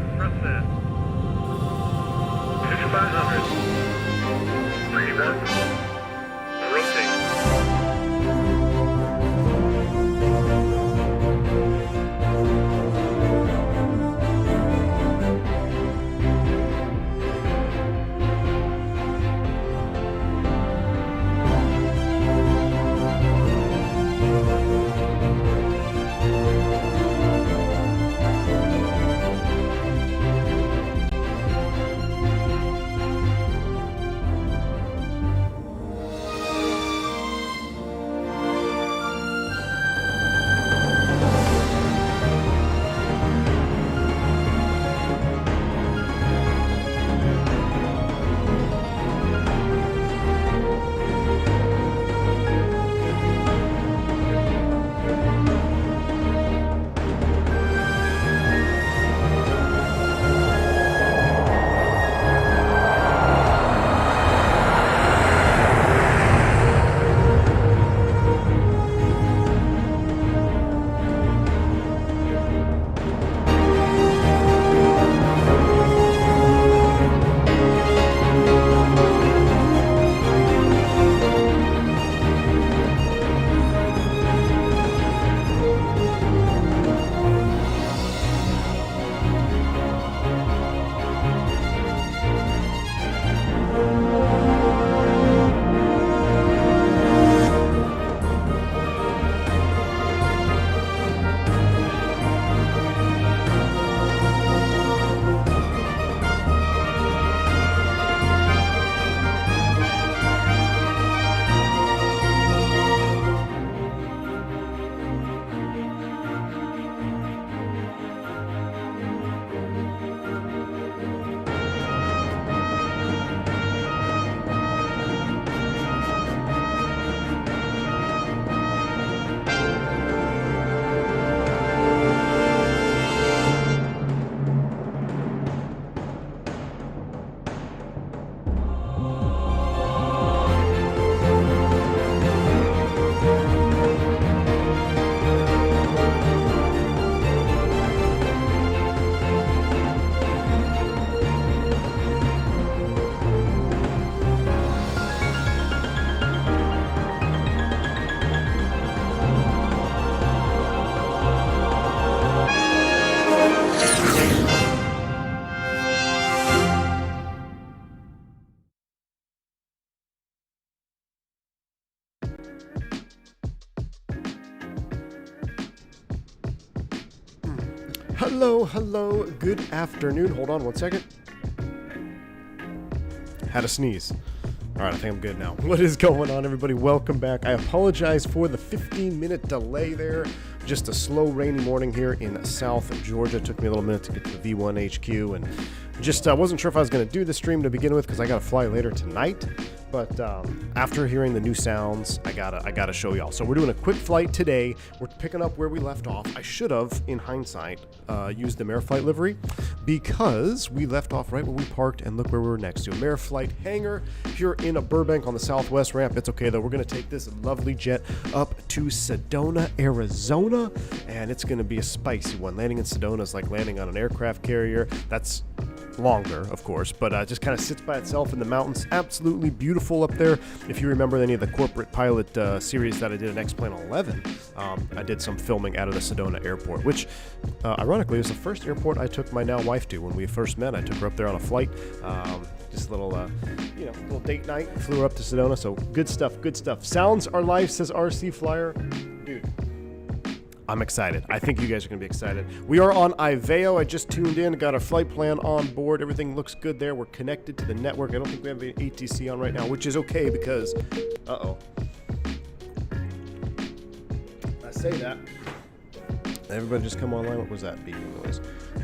Thrustmaster. 5500. Pre-event. Rotate. Hello, good afternoon. Hold on one second. Had a sneeze. All right, I think I'm good now. What is going on, everybody? Welcome back. I apologize for the 15-minute delay there. Just a slow, rainy morning here in South Georgia. It took me a little minute to get to the V1 HQ, and just wasn't sure if I was going to do the stream to begin with because I got to fly later tonight. But after hearing the new sounds, I gotta show y'all. So we're doing a quick flight today. We're picking up where we left off. I should have, in hindsight, used the Merflight livery because we left off right where we parked, and look where we were next to. Merflight hangar here in Burbank on the southwest ramp. It's okay though. We're gonna take this lovely jet up to Sedona, Arizona, and it's gonna be a spicy one. Landing in Sedona is like landing on an aircraft carrier. That's longer, of course, but just kind of sits by itself in the mountains. Absolutely beautiful up there. If you remember any of the corporate pilot series that I did in X-Plane 11, I did some filming out of the Sedona airport, which ironically was the first airport I took my now wife to. When we first met, I took her up there on a flight, just a little little date night. Flew her up to Sedona. So good stuff. Sounds are life, says RC Flyer. Dude, I'm excited. I think you guys are going to be excited. We are on Iveo. I just tuned in, got our flight plan on board. Everything looks good there. We're connected to the network. I don't think we have an ATC on right now, which is okay because, I say that. Everybody just come online. What was that beeping noise?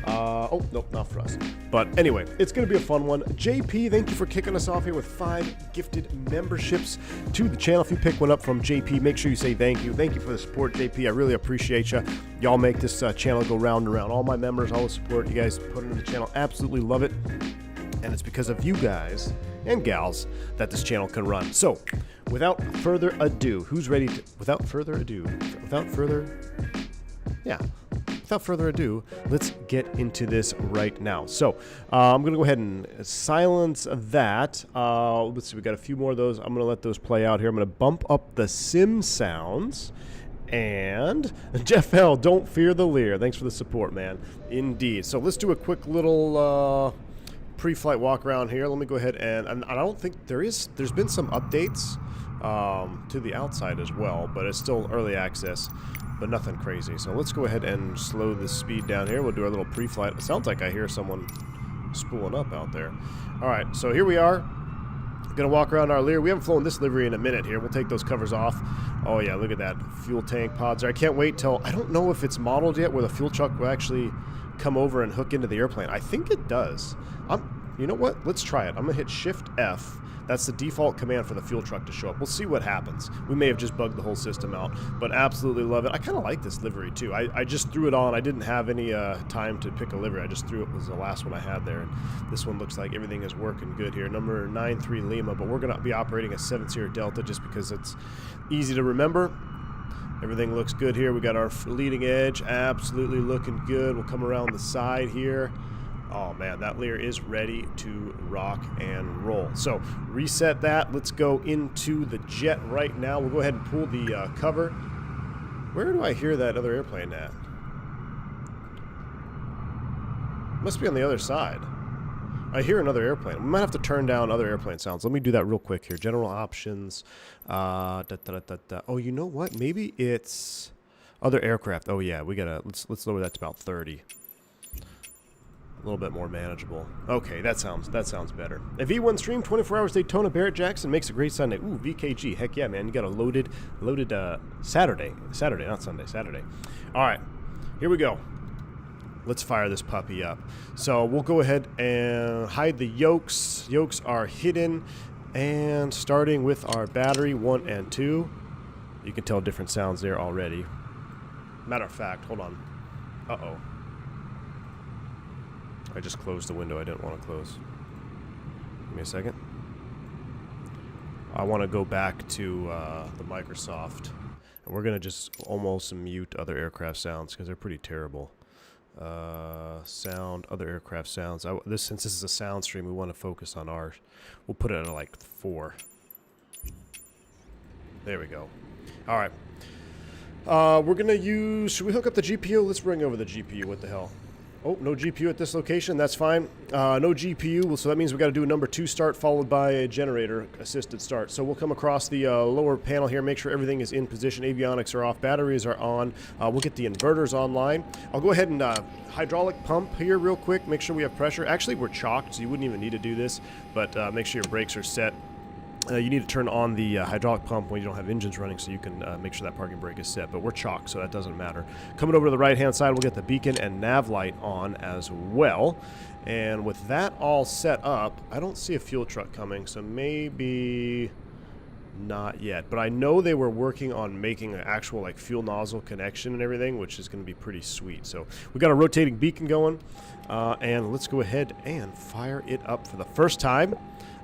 Oh, nope, not for us. But anyway, it's going to be a fun one. JP, thank you for kicking us off here with 5 gifted memberships to the channel. If you pick one up from JP, make sure you say thank you. Thank you for the support, JP. I really appreciate you. Y'all make this channel go round and round. All my members, all the support you guys put into the channel, absolutely love it. And it's because of you guys and gals that this channel can run. So, without further ado, who's ready to... Without further without further ado, let's get into this right now. So I'm going to go ahead and silence that. Let's see, we got a few more of those. I'm going to let those play out here. I'm going to bump up the sim sounds. And Jeff L., don't fear the Lear. Thanks for the support, man. Indeed. So let's do a quick little pre-flight walk around here. Let me go ahead and I don't think there's been some updates to the outside as well, but it's still early access, but nothing crazy. So let's go ahead and slow the speed down here. We'll do our little pre-flight. It sounds like I hear someone spooling up out there. All right, so here we are. Gonna walk around our Lear. We haven't flown this livery in a minute here. We'll take those covers off. Oh yeah, look at that. Fuel tank pods there. I can't wait till, I don't know if it's modeled yet where the fuel truck will actually come over and hook into the airplane. I think it does. You know what? Let's try it. I'm gonna hit Shift F. That's the default command for the fuel truck to show up. We'll see what happens. We may have just bugged the whole system out, but absolutely love it. I kind of like this livery too. I just threw it on. I didn't have any time to pick a livery. I just threw it. Was the last one I had there. And this one looks like everything is working good here. Number 93 Lima, but we're going to be operating a 7-0 Delta just because it's easy to remember. Everything looks good here. We got our leading edge absolutely looking good. We'll come around the side here. Oh man, that Lear is ready to rock and roll. So reset that. Let's go into the jet right now. We'll go ahead and pull the cover. Where do I hear that other airplane at? Must be on the other side. I hear another airplane. We might have to turn down other airplane sounds. Let me do that real quick here. General options. Oh, you know what? Maybe it's other aircraft. Oh yeah, we gotta let's lower that to about 30. A little bit more manageable. Okay, that sounds better. A V1 stream, 24 hours Daytona, Barrett Jackson makes a great Sunday. Ooh, VKG. Heck yeah, man. You got a loaded Saturday, not Sunday, Saturday. All right, here we go. Let's fire this puppy up. So we'll go ahead and hide the yokes. Yokes are hidden. And starting with our battery 1 and 2. You can tell different sounds there already. Matter of fact, hold on. Uh-oh. I just closed the window I didn't want to close. Give me a second. I want to go back to the Microsoft. And we're going to just almost mute other aircraft sounds because they're pretty terrible. Sound, other aircraft sounds. Since this is a sound stream, we want to focus on ours. We'll put it at like 4. There we go. All right. We're going to use... Should we hook up the GPU? Let's bring over the GPU. What the hell? Oh, no GPU at this location. That's fine. No GPU, so that means we got to do a number 2 start followed by a generator-assisted start. So we'll come across the lower panel here, make sure everything is in position. Avionics are off, batteries are on. We'll get the inverters online. I'll go ahead and hydraulic pump here real quick, make sure we have pressure. Actually, we're chocked, so you wouldn't even need to do this, but make sure your brakes are set. You need to turn on the hydraulic pump when you don't have engines running so you can make sure that parking brake is set, but we're chocked, so that doesn't matter. Coming over to the right-hand side, we'll get the beacon and nav light on as well. And with that all set up, I don't see a fuel truck coming, so maybe not yet. But I know they were working on making an actual like fuel nozzle connection and everything, which is going to be pretty sweet. So we got a rotating beacon going, and let's go ahead and fire it up for the first time.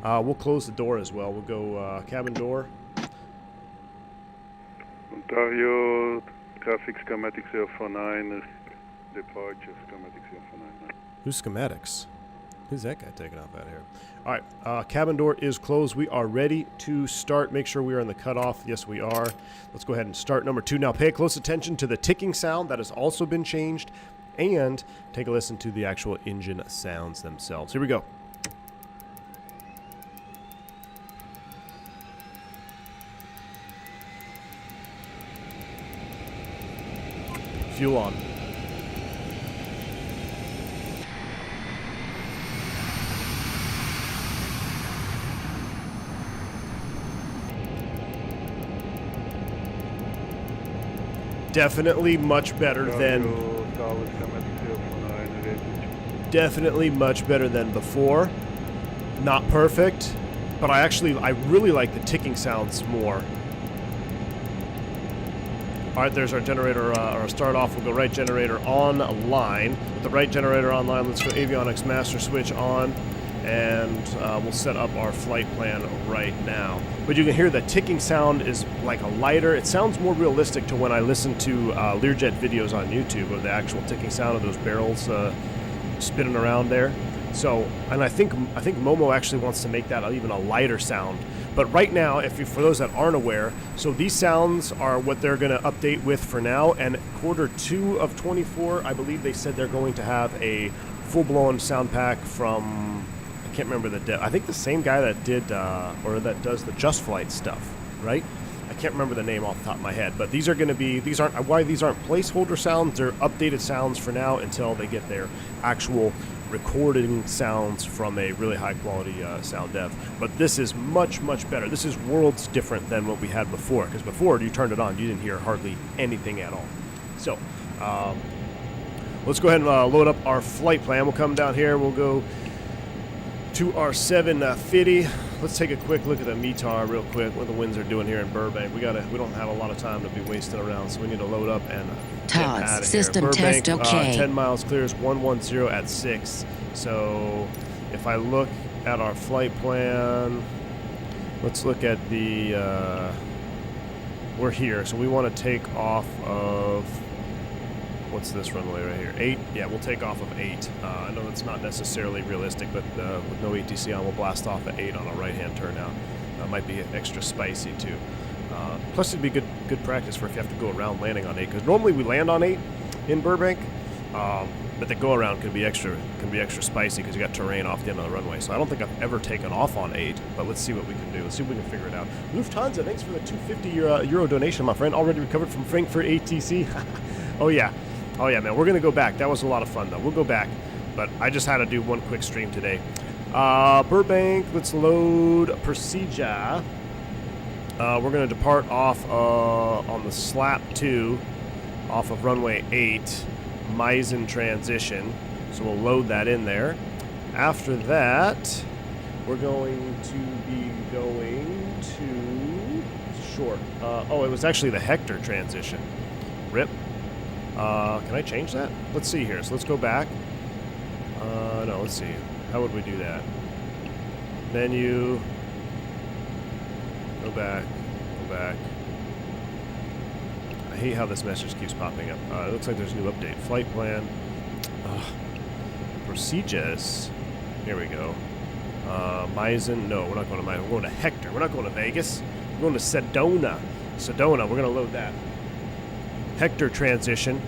We'll close the door as well. We'll go cabin door. Ontario, traffic schematics 049, departure schematics 049. Who's schematics? Who's that guy taking off out of here? All right, cabin door is closed. We are ready to start. Make sure we are in the cutoff. Yes, we are. Let's go ahead and start number 2. Now pay close attention to the ticking sound. That has also been changed. And take a listen to the actual engine sounds themselves. Here we go. Fuel on. Definitely much better than before. Not perfect, but I really like the ticking sounds more. All right, there's our generator, our start off. We'll go right generator online. With the right generator online, let's go avionics master switch on. and we'll set up our flight plan right now. But you can hear the ticking sound is like a lighter. It sounds more realistic to when I listen to Learjet videos on YouTube of the actual ticking sound of those barrels spinning around there. So, and I think Momo actually wants to make that even a lighter sound. But right now, for those that aren't aware, so these sounds are what they're going to update with for now. And Q2 of 24, I believe they said they're going to have a full-blown sound pack from, I can't remember I think the same guy that did, or that does the Just Flight stuff, right? I can't remember the name off the top of my head, but these aren't placeholder sounds, they're updated sounds for now until they get their actual recording sounds from a really high quality sound dev. But this is much, much better. This is worlds different than what we had before, because before you turned it on, you didn't hear hardly anything at all. So, let's go ahead and load up our flight plan. We'll come down here, we'll go to our 750. Let's take a quick look at the METAR real quick, what the winds are doing here in Burbank. We don't have a lot of time to be wasting around, so we need to load up and get out of here. System Burbank, test okay. 10 miles clears 110 at 6. So if I look at our flight plan, let's look at the, we're here, so we want to take off of, what's this runway right here? 8? Yeah, we'll take off of 8. I know that's not necessarily realistic, but with no ATC on, we'll blast off at 8 on a right-hand turnout. Might be extra spicy too. Plus, it'd be good practice for if you have to go around landing on 8, because normally we land on 8 in Burbank, but the go around can be extra spicy because you got terrain off the end of the runway. So I don't think I've ever taken off on 8, but let's see what we can do. Let's see if we can figure it out. Lufthansa, thanks for the 250 euro donation, my friend. Already recovered from Frankfurt ATC. Oh yeah. Oh yeah, man, we're going to go back. That was a lot of fun, though. We'll go back, but I just had to do one quick stream today. Burbank, let's load procedure. We're going to depart off on the SLAP 2 off of runway 8, Meisen transition. So we'll load that in there. After that, we're going to be going to short. Oh, it was actually the Hector transition. RIP. Can I change that? Let's see here. So let's go back. No, let's see. How would we do that? Menu. Go back. Go back. I hate how this message keeps popping up. It looks like there's a new update. Flight plan. Procedures. Here we go. Meisen. No, we're not going to Meisen. We're going to Hector. We're not going to Vegas. We're going to Sedona. Sedona. We're going to load that. Hector transition.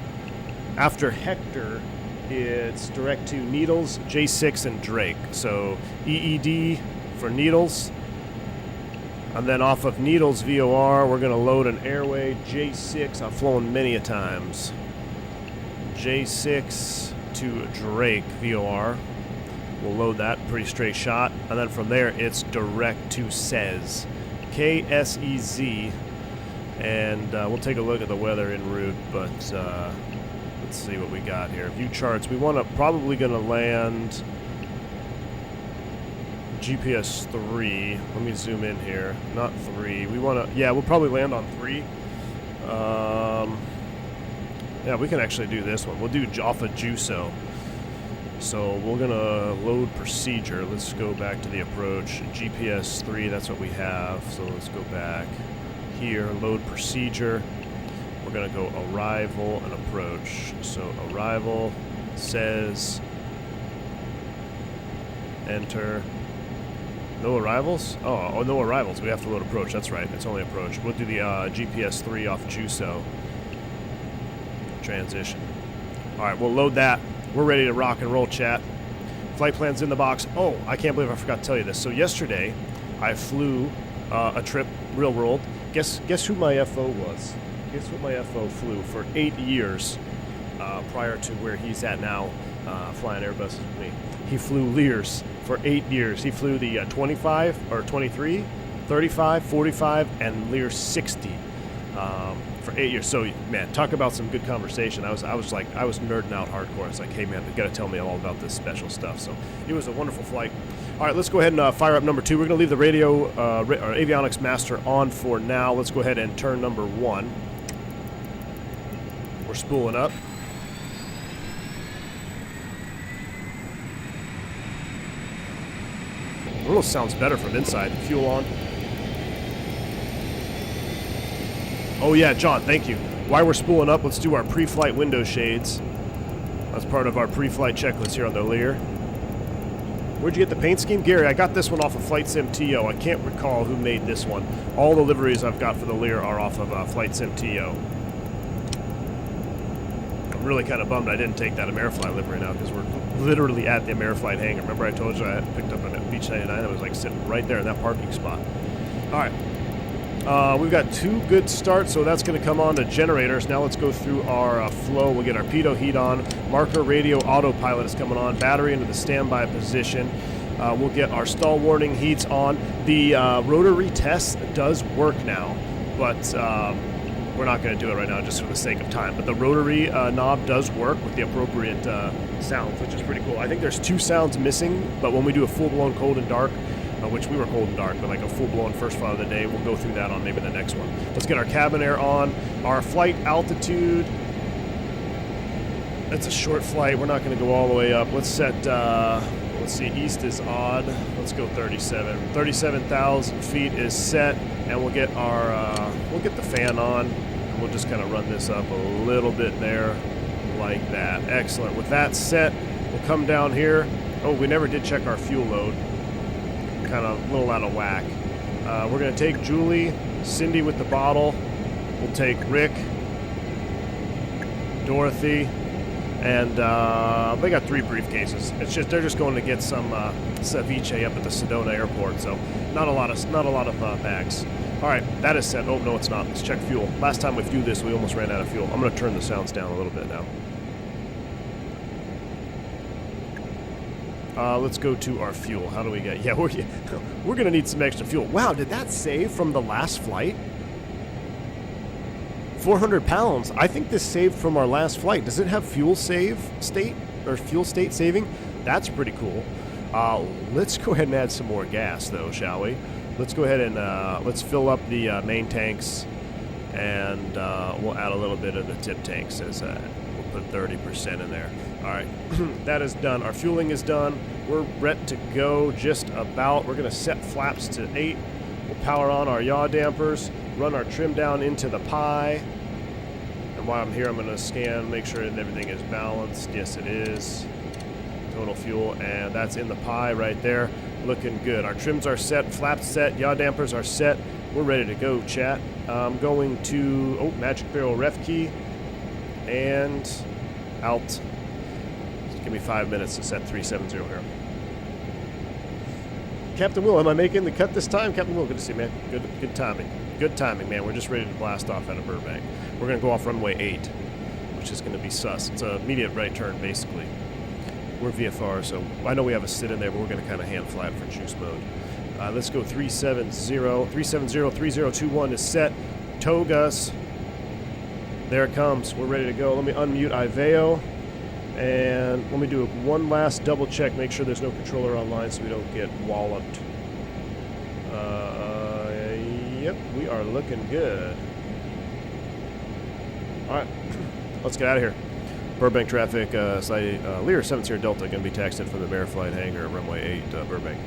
After Hector, it's direct to Needles, J6, and Drake. So EED for Needles. And then off of Needles VOR, we're going to load an airway J6. I've flown many a times. J6 to Drake VOR. We'll load that, pretty straight shot. And then from there, it's direct to SEZ. KSEZ. And we'll take a look at the weather en route, but let's see what we got here. View charts. We probably going to land GPS 3. Let me zoom in here. Not 3. We'll probably land on 3. Yeah, we can actually do this one. We'll do off of Juso. So we're going to load procedure. Let's go back to the approach. GPS 3, that's what we have. So let's go back here, load procedure. We're going to go arrival and approach. So arrival says enter. No arrivals? Oh, no arrivals. We have to load approach. That's right. It's only approach. We'll do the GPS 3 off Juso transition. All right, we'll load that. We're ready to rock and roll, chat. Flight plan's in the box. Oh, I can't believe I forgot to tell you this. So yesterday, I flew a trip, real world. Guess who my FO was? Guess what my FO flew for 8 years prior to where he's at now, flying Airbus with me. He flew Lears for 8 years. He flew the 25 or 23, 35, 45, and Lear 60 for 8 years. So, man, talk about some good conversation. I was nerding out hardcore. I was like, hey, man, you got to tell me all about this special stuff. So it was a wonderful flight. All right, let's go ahead and fire up number 2. We're going to leave the radio or avionics master on for now. Let's go ahead and turn number 1. We're spooling up. Almost sounds better from inside. Fuel on. Oh yeah, John, thank you. While we're spooling up, let's do our pre-flight window shades. That's part of our pre-flight checklist here on the Lear. Where'd you get the paint scheme? Gary, I got this one off of FlightSimTO. I can't recall who made this one. All the liveries I've got for the Lear are off of FlightSimTO. I'm really kind of bummed I didn't take that Amerifly livery now because we're literally at the Amerifly hangar. Remember I told you I had picked up a Beach 99 that was like sitting right there in that parking spot. All right. We've got 2 good starts, so that's going to come on to generators. Now let's go through our flow. We'll get our pitot heat on. Marker radio autopilot is coming on. Battery into the standby position. We'll get our stall warning heats on. The rotary test does work now, but we're not going to do it right now just for the sake of time. But the rotary knob does work with the appropriate sounds, which is pretty cool. I think there's 2 sounds missing, but when we do a full-blown cold and dark, which we were cold and dark, but like a full-blown first flight of the day, we'll go through that on maybe the next one. Let's get our cabin air on. Our flight altitude, it's a short flight. We're not going to go all the way up. Let's set, let's see, east is odd. Let's go 37. 37,000 feet is set, and we'll get our, we'll get the fan on, and we'll just kind of run this up a little bit there like that. Excellent. With that set, we'll come down here. Oh, we never did check our fuel load. Kind of a little out of whack. We're going to take Julie, Cindy with the bottle. We'll take Rick, Dorothy, and they got 3 briefcases. It's just they're just going to get some ceviche up at the Sedona airport, so not a lot of bags. All right, that is set. Oh no, it's not. Let's check fuel. Last time we flew this, we almost ran out of fuel. I'm going to turn the sounds down a little bit now. Let's go to our fuel. How do we get? Yeah, we're going to need some extra fuel. Wow, did that save from the last flight? 400 pounds. I think this saved from our last flight. Does it have fuel save state or fuel state saving? That's pretty cool. Let's go ahead and add some more gas, though, shall we? Let's go ahead and let's fill up the main tanks, and we'll add a little bit of the tip tanks as we'll put 30% in there. All right, that is done. Our fueling is done. We're ready to go just about. We're going to set flaps to 8. We'll power on our yaw dampers, run our trim down into the pie. And while I'm here, I'm going to scan, make sure that everything is balanced. Yes, it is. Total fuel, and that's in the pie right there. Looking good. Our trims are set, flaps set, yaw dampers are set. We're ready to go, chat. I'm going to, magic barrel ref key, and out. Give me 5 minutes to set 370 here. Captain Will, am I making the cut this time? Captain Will, good to see you, man. Good timing. Good timing, man. We're just ready to blast off out of Burbank. We're going to go off runway 8, which is going to be sus. It's an immediate right turn, basically. We're VFR, so I know we have a sit in there, but we're going to kind of hand fly it for juice mode. Let's go 370. 3021 is set. Togas. There it comes. We're ready to go. Let me unmute Iveo. And let me do one last double check, make sure there's no controller online so we don't get walloped. Yep, we are looking good. All right, let's get out of here. Burbank traffic, Lear 70 Delta going to be taxied from the Ameriflight hangar at runway 8, Burbank.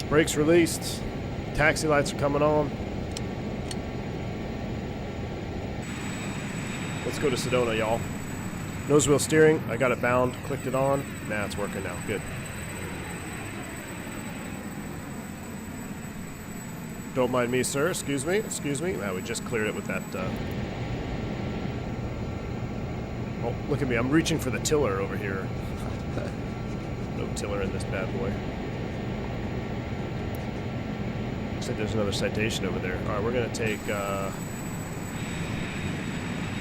Brakes released. Taxi lights are coming on. Let's go to Sedona, y'all. Nose wheel steering. I got it bound. Clicked it on. Nah, it's working now. Good. Don't mind me, sir. Excuse me. Excuse me. Nah, we just cleared it with that. Oh, look at me. I'm reaching for the tiller over here. No tiller in this bad boy. Looks like there's another citation over there. All right, we're going to take...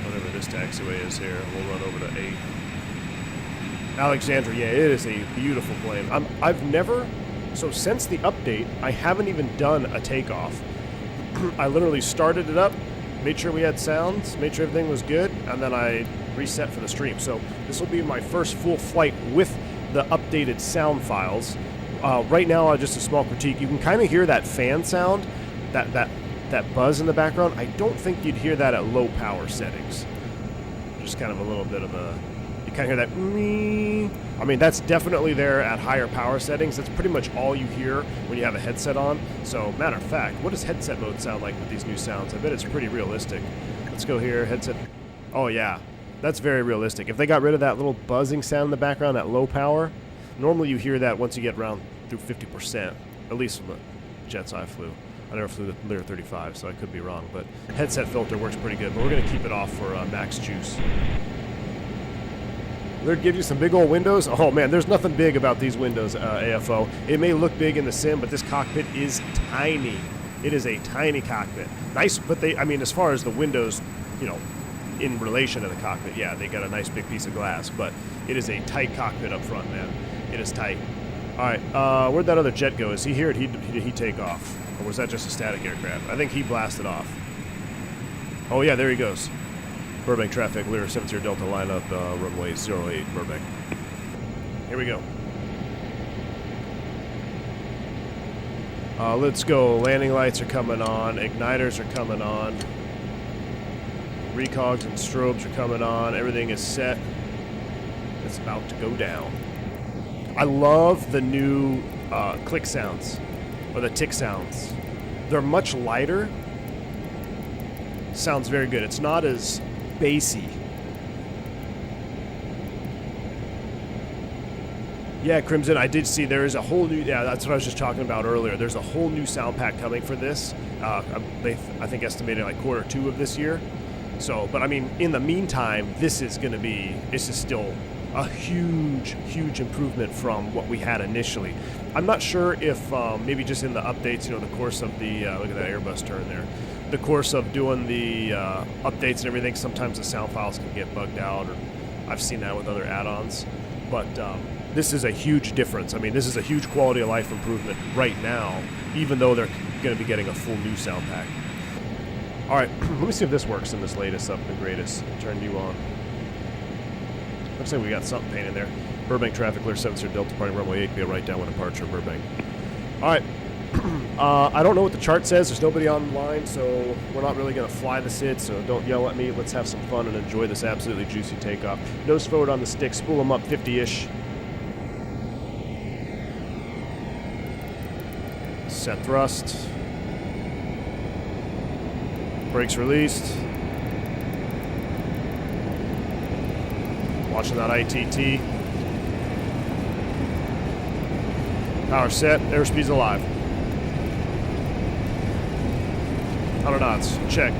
whatever this taxiway is here, we'll run over to 8. Alexandria, yeah, it is a beautiful plane. I've never, so since the update, I haven't even done a takeoff. I literally started it up, made sure we had sounds, made sure everything was good, and then I reset for the stream. So this will be my first full flight with the updated sound files. Right now, just a small critique. You can kind of hear that fan sound, that buzz in the background. I don't think you'd hear that at low power settings. Just kind of a little bit of a, you kind of hear that mee. I mean, that's definitely there at higher power settings. That's pretty much all you hear when you have a headset on. So, matter of fact, what does headset mode sound like with these new sounds? I bet it's pretty realistic. Let's go here, headset. Oh, yeah. That's very realistic. If they got rid of that little buzzing sound in the background at low power, normally you hear that once you get around through 50%, at least from the jets I flew. I never flew the Lear35, so I could be wrong, but headset filter works pretty good, but we're going to keep it off for max juice. Lear gives you some big old windows. Oh man, there's nothing big about these windows, AFO. It may look big in the sim, but this cockpit is tiny. It is a tiny cockpit. Nice, but I mean, as far as the windows, you know, in relation to the cockpit, yeah, they got a nice big piece of glass, but it is a tight cockpit up front, man. It is tight. All right, where'd that other jet go? Is he here? Did he take off? Or was that just a static aircraft? I think he blasted off. Oh, yeah, there he goes. Burbank traffic, Lear35 Delta line up, runway 08, Burbank. Here we go. Let's go. Landing lights are coming on. Igniters are coming on. Recogs and strobes are coming on. Everything is set. It's about to go down. I love the new click sounds, or the tick sounds. They're much lighter. Sounds very good. It's not as bassy. Yeah, Crimson, I did see there is a whole new, yeah, that's what I was just talking about earlier. There's a whole new sound pack coming for this. They, I think, estimated like Q2 of this year. So, but I mean, in the meantime, this is still a huge, huge improvement from what we had initially. I'm not sure if maybe just in the updates, you know, the course of the, look at that Airbus turn there, the course of doing the updates and everything, sometimes the sound files can get bugged out, or I've seen that with other add-ons. But this is a huge difference. I mean, this is a huge quality of life improvement right now, even though they're going to be getting a full new sound pack. All right, let me see if this works in this latest up and greatest. Turn you on. Looks like we got something painted there. Burbank traffic, Lear35 Delta departing runway 8, be a right down with departure, Burbank. All right. I don't know what the chart says. There's nobody online, so we're not really going to fly the SID, so don't yell at me. Let's have some fun and enjoy this absolutely juicy takeoff. Nose forward on the stick, spool them up 50-ish. Set thrust. Brakes released. Watching that ITT. Power set, airspeed's alive. 100 knots, check.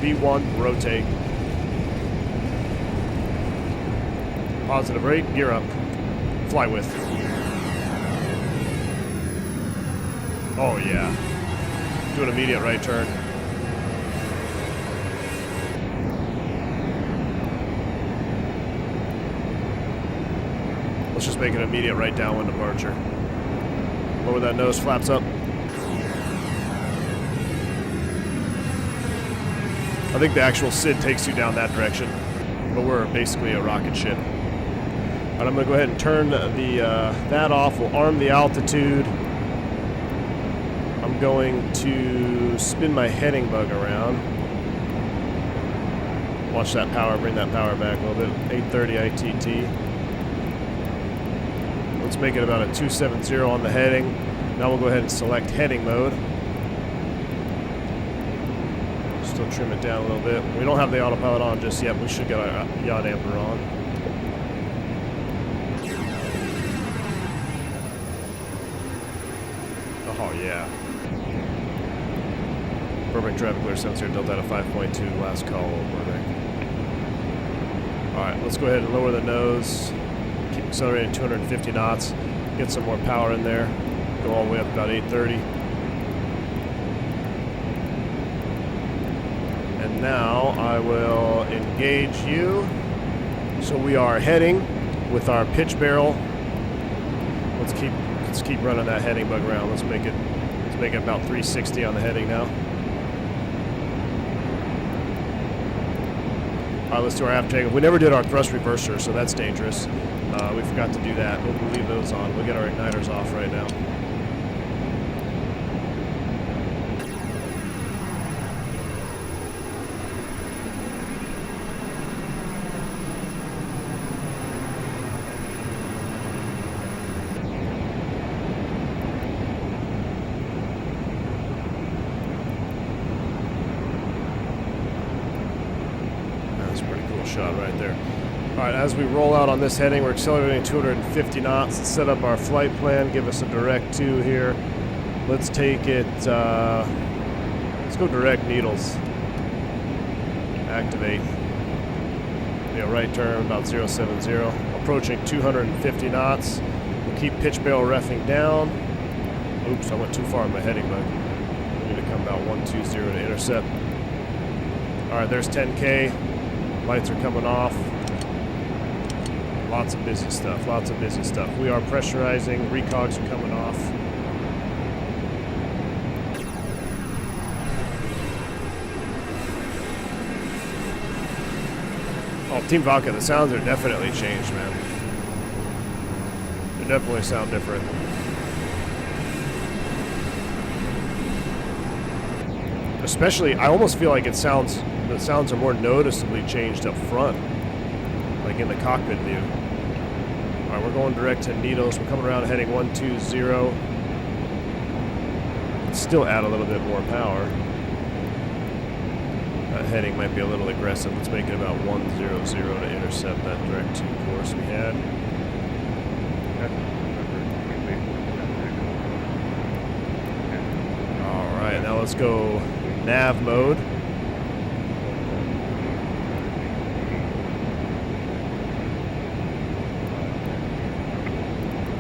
V1, rotate. Positive rate, gear up. Fly with. Oh yeah. Do an immediate right turn. Let's just make an immediate right downwind departure. Lower that nose, flaps up. I think the actual SID takes you down that direction, but we're basically a rocket ship. But I'm going to go ahead and turn that off. We'll arm the altitude. I'm going to spin my heading bug around. Watch that power, bring that power back a little bit. 830 ITT. Let's make it about a 270 on the heading. Now we'll go ahead and select heading mode. Still trim it down a little bit. We don't have the autopilot on just yet. We should get our yaw damper on. Oh yeah. Burbank traffic, Lear35 Delta 5.2, last call, Burbank. Alright, let's go ahead and lower the nose. Keep accelerating 250 knots. Get some more power in there. Go all the way up about 830. And now I will engage you. So we are heading with our pitch barrel. Let's keep running that heading bug around. Let's make it about 360 on the heading now. All right, let's do our aft takeoff. We never did our thrust reverser, so that's dangerous. We forgot to do that. We'll leave those on. We'll get our igniters off right now. shot right there. All right, as we roll out on this heading, we're accelerating 250 knots. Let's set up our flight plan, give us a direct 2 here. Let's take it, let's go direct needles. Activate. Yeah, right turn, about 070. Approaching 250 knots. We'll keep pitch barrel reffing down. Oops, I went too far in my heading, but we need to come about 120 to intercept. All right, there's 10K. Lights are coming off. Lots of busy stuff, lots of busy stuff. We are pressurizing, recogs are coming off. Oh, Team Vodka, the sounds are definitely changed, man. They definitely sound different. Especially, I almost feel like the sounds are more noticeably changed up front, like in the cockpit view. All right, we're going direct to needles. We're coming around heading 120. Still add a little bit more power. That heading might be a little aggressive. Let's make it about 100 to intercept that direct 2 course we had. All right, now let's go nav mode.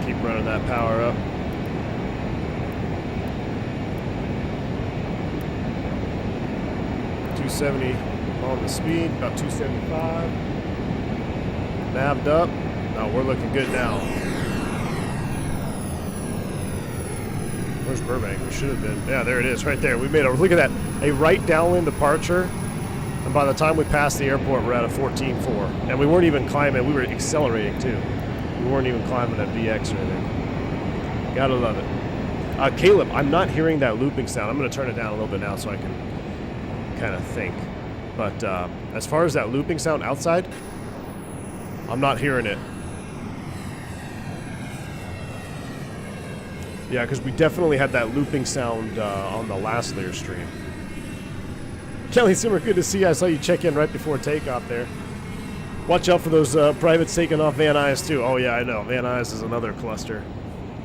Keep running that power up. .270 on the speed, about 275. Nav'd up. No, we're looking good now. Where's Burbank? We should have been. Yeah, there it is, right there. We made a, look at that, a right downwind departure. And by the time we passed the airport, we're at a 14.4. And we weren't even climbing, we were accelerating too. We weren't even climbing at VX or anything. Gotta love it. Caleb, I'm not hearing that looping sound. I'm gonna turn it down a little bit now so I can kind of think. But as far as that looping sound outside, I'm not hearing it. Yeah, because we definitely had that looping sound on the last Lear stream. Kelly Simmer, good to see you. I saw you check in right before takeoff there. Watch out for those privates taking off Van Nuys too. Oh yeah, I know. Van Nuys is another cluster.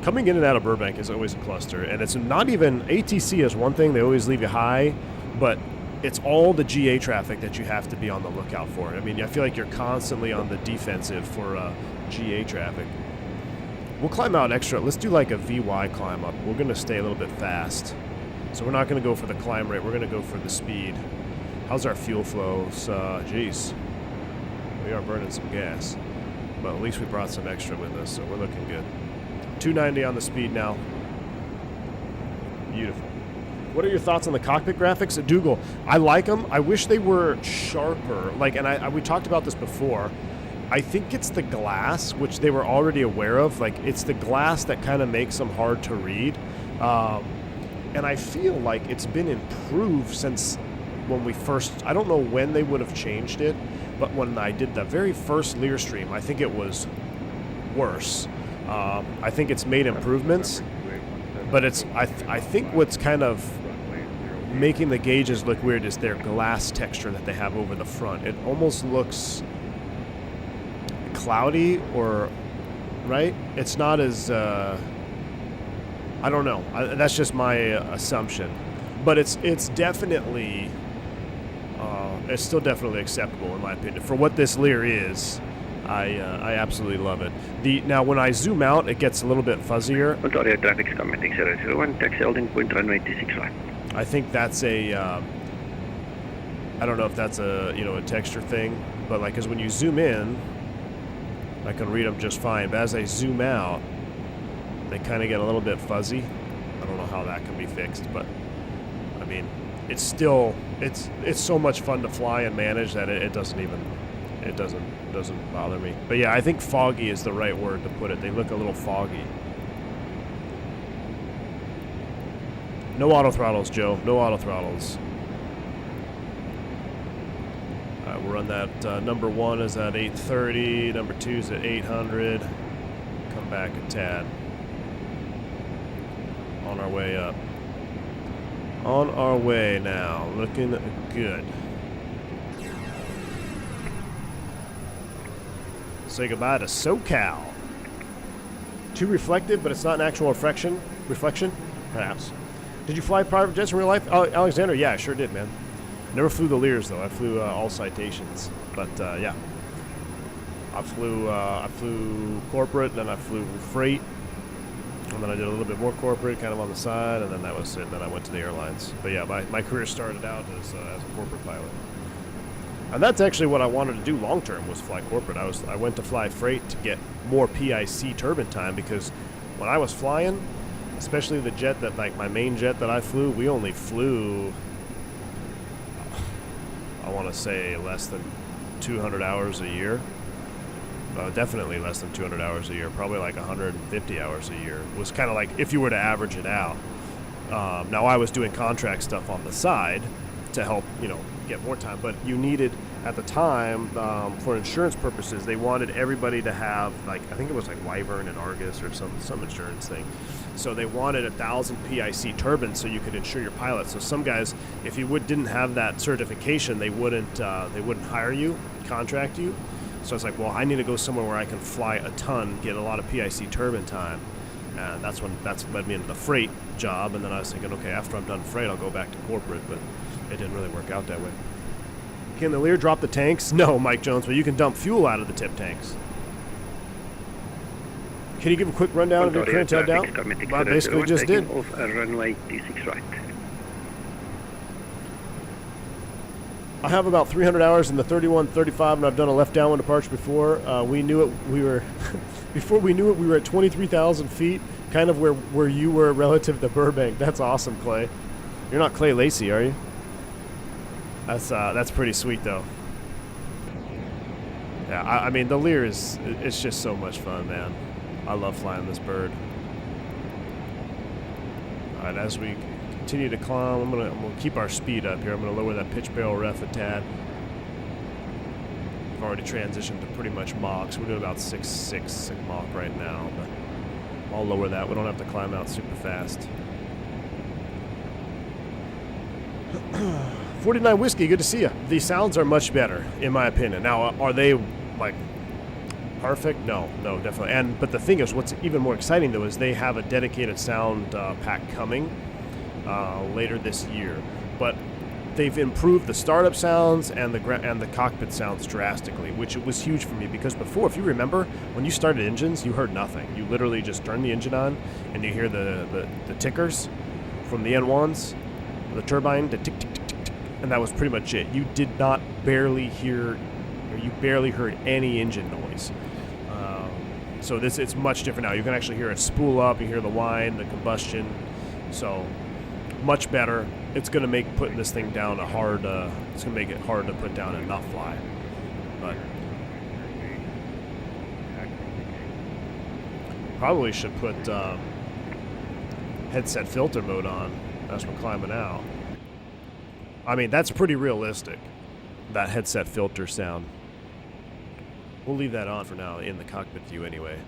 Coming in and out of Burbank is always a cluster. And it's not even, ATC is one thing, they always leave you high, but it's all the GA traffic that you have to be on the lookout for. I mean, I feel like you're constantly on the defensive for GA traffic. We'll climb out extra. Let's do like a VY climb up. We're going to stay a little bit fast. So we're not going to go for the climb rate. We're going to go for the speed. How's our fuel flows? Geez. We are burning some gas. But at least we brought some extra with us, so we're looking good. 290 on the speed now. Beautiful. What are your thoughts on the cockpit graphics? Dougal, I like them. I wish they were sharper. Like, and we talked about this before. I think it's the glass, which they were already aware of. Like, it's the glass that kind of makes them hard to read. And I feel like it's been improved since when we first, I don't know when they would have changed it, but when I did the very first Lear stream, I think it was worse. I think it's made improvements, but it's, I think what's kind of making the gauges look weird is their glass texture that they have over the front. It almost looks cloudy, or right? It's not as I don't know. That's just my assumption, but it's definitely it's still definitely acceptable in my opinion for what this Lear is. I absolutely love it. Now when I zoom out, it gets a little bit fuzzier. Ontario traffic Cockpit 001, taxi holding point runway 26 right. I think that's a I don't know if that's a a texture thing, but like, because when you zoom in, I can read them just fine, but as I zoom out, they kind of get a little bit fuzzy. I don't know how that can be fixed, but I mean, it's still it's so much fun to fly and manage that it doesn't bother me. But yeah, I think foggy is the right word to put it. They look a little foggy. No auto throttles, Joe. No auto throttles. We'll run that. Number 1 is at 830. Number 2 is at 800. Come back a tad. On our way up. On our way now. Looking good. Say goodbye to SoCal. Too reflective, but it's not an actual reflection. Reflection, perhaps. Did you fly private jets in real life? Oh, Alexander, yeah, I sure did, man. Never flew the Lears though. I flew all citations, but yeah. I flew corporate, then I flew freight, and then I did a little bit more corporate, kind of on the side, and then that was it. Then I went to the airlines. But yeah, my career started out as a corporate pilot, and that's actually what I wanted to do long term, was fly corporate. I went to fly freight to get more PIC turbine time, because when I was flying, especially the jet that, like my main jet that I flew, we only flew, I want to say, less than 200 hours a year. Definitely less than 200 hours a year, probably like 150 hours a year. It was kind of like, if you were to average it out. Now I was doing contract stuff on the side to help, get more time, but you needed, at the time, for insurance purposes, they wanted everybody to have, like, I think it was like Wyvern and Argus or some insurance thing. So they wanted 1,000 PIC turbines so you could insure your pilots. So some guys, if you didn't have that certification, they wouldn't hire you, contract you. So it's like, well, I need to go somewhere where I can fly a ton, get a lot of PIC turbine time. And that's led me into the freight job. And then I was thinking, okay, after I'm done freight, I'll go back to corporate. But it didn't really work out that way. Can the Lear drop the tanks? No, Mike Jones, but you can dump fuel out of the tip tanks. Can you give a quick rundown of your current touchdown? I basically just did. Off runway 26 right. I have about 300 hours in the 3135, and I've done a left downwind departure before. We knew it. We were before we knew it. We were at 23,000 feet, kind of where you were relative to Burbank. That's awesome, Clay. You're not Clay Lacey, are you? That's pretty sweet, though. Yeah, I mean the Lear it's just so much fun, man. I love flying this bird. All right, as we continue to climb, I'm gonna keep our speed up here. I'm gonna lower that pitch barrel ref a tad. I've already transitioned to pretty much Mach. We're doing about 6.6 Mach right now, but I'll lower that. We don't have to climb out super fast. 49 Whiskey, good to see you. The sounds are much better, in my opinion. Now, are they like perfect? No, definitely. But the thing is, what's even more exciting though is they have a dedicated sound pack coming later this year. But they've improved the startup sounds and the cockpit sounds drastically, which was huge for me, because before, if you remember, when you started engines, you heard nothing. You literally just turn the engine on and you hear the tickers from the N1s, the turbine, the tick tick tick tick tick, and that was pretty much it. You did not barely hear, or you barely heard any engine noise. So it's much different now. You can actually hear it spool up, you hear the whine, the combustion. So much better. It's going to make putting this thing down it's going to make it hard to put down and not fly. But probably should put headset filter mode on as we're climbing out. I mean, that's pretty realistic, that headset filter sound. We'll leave that on for now in the cockpit view anyway.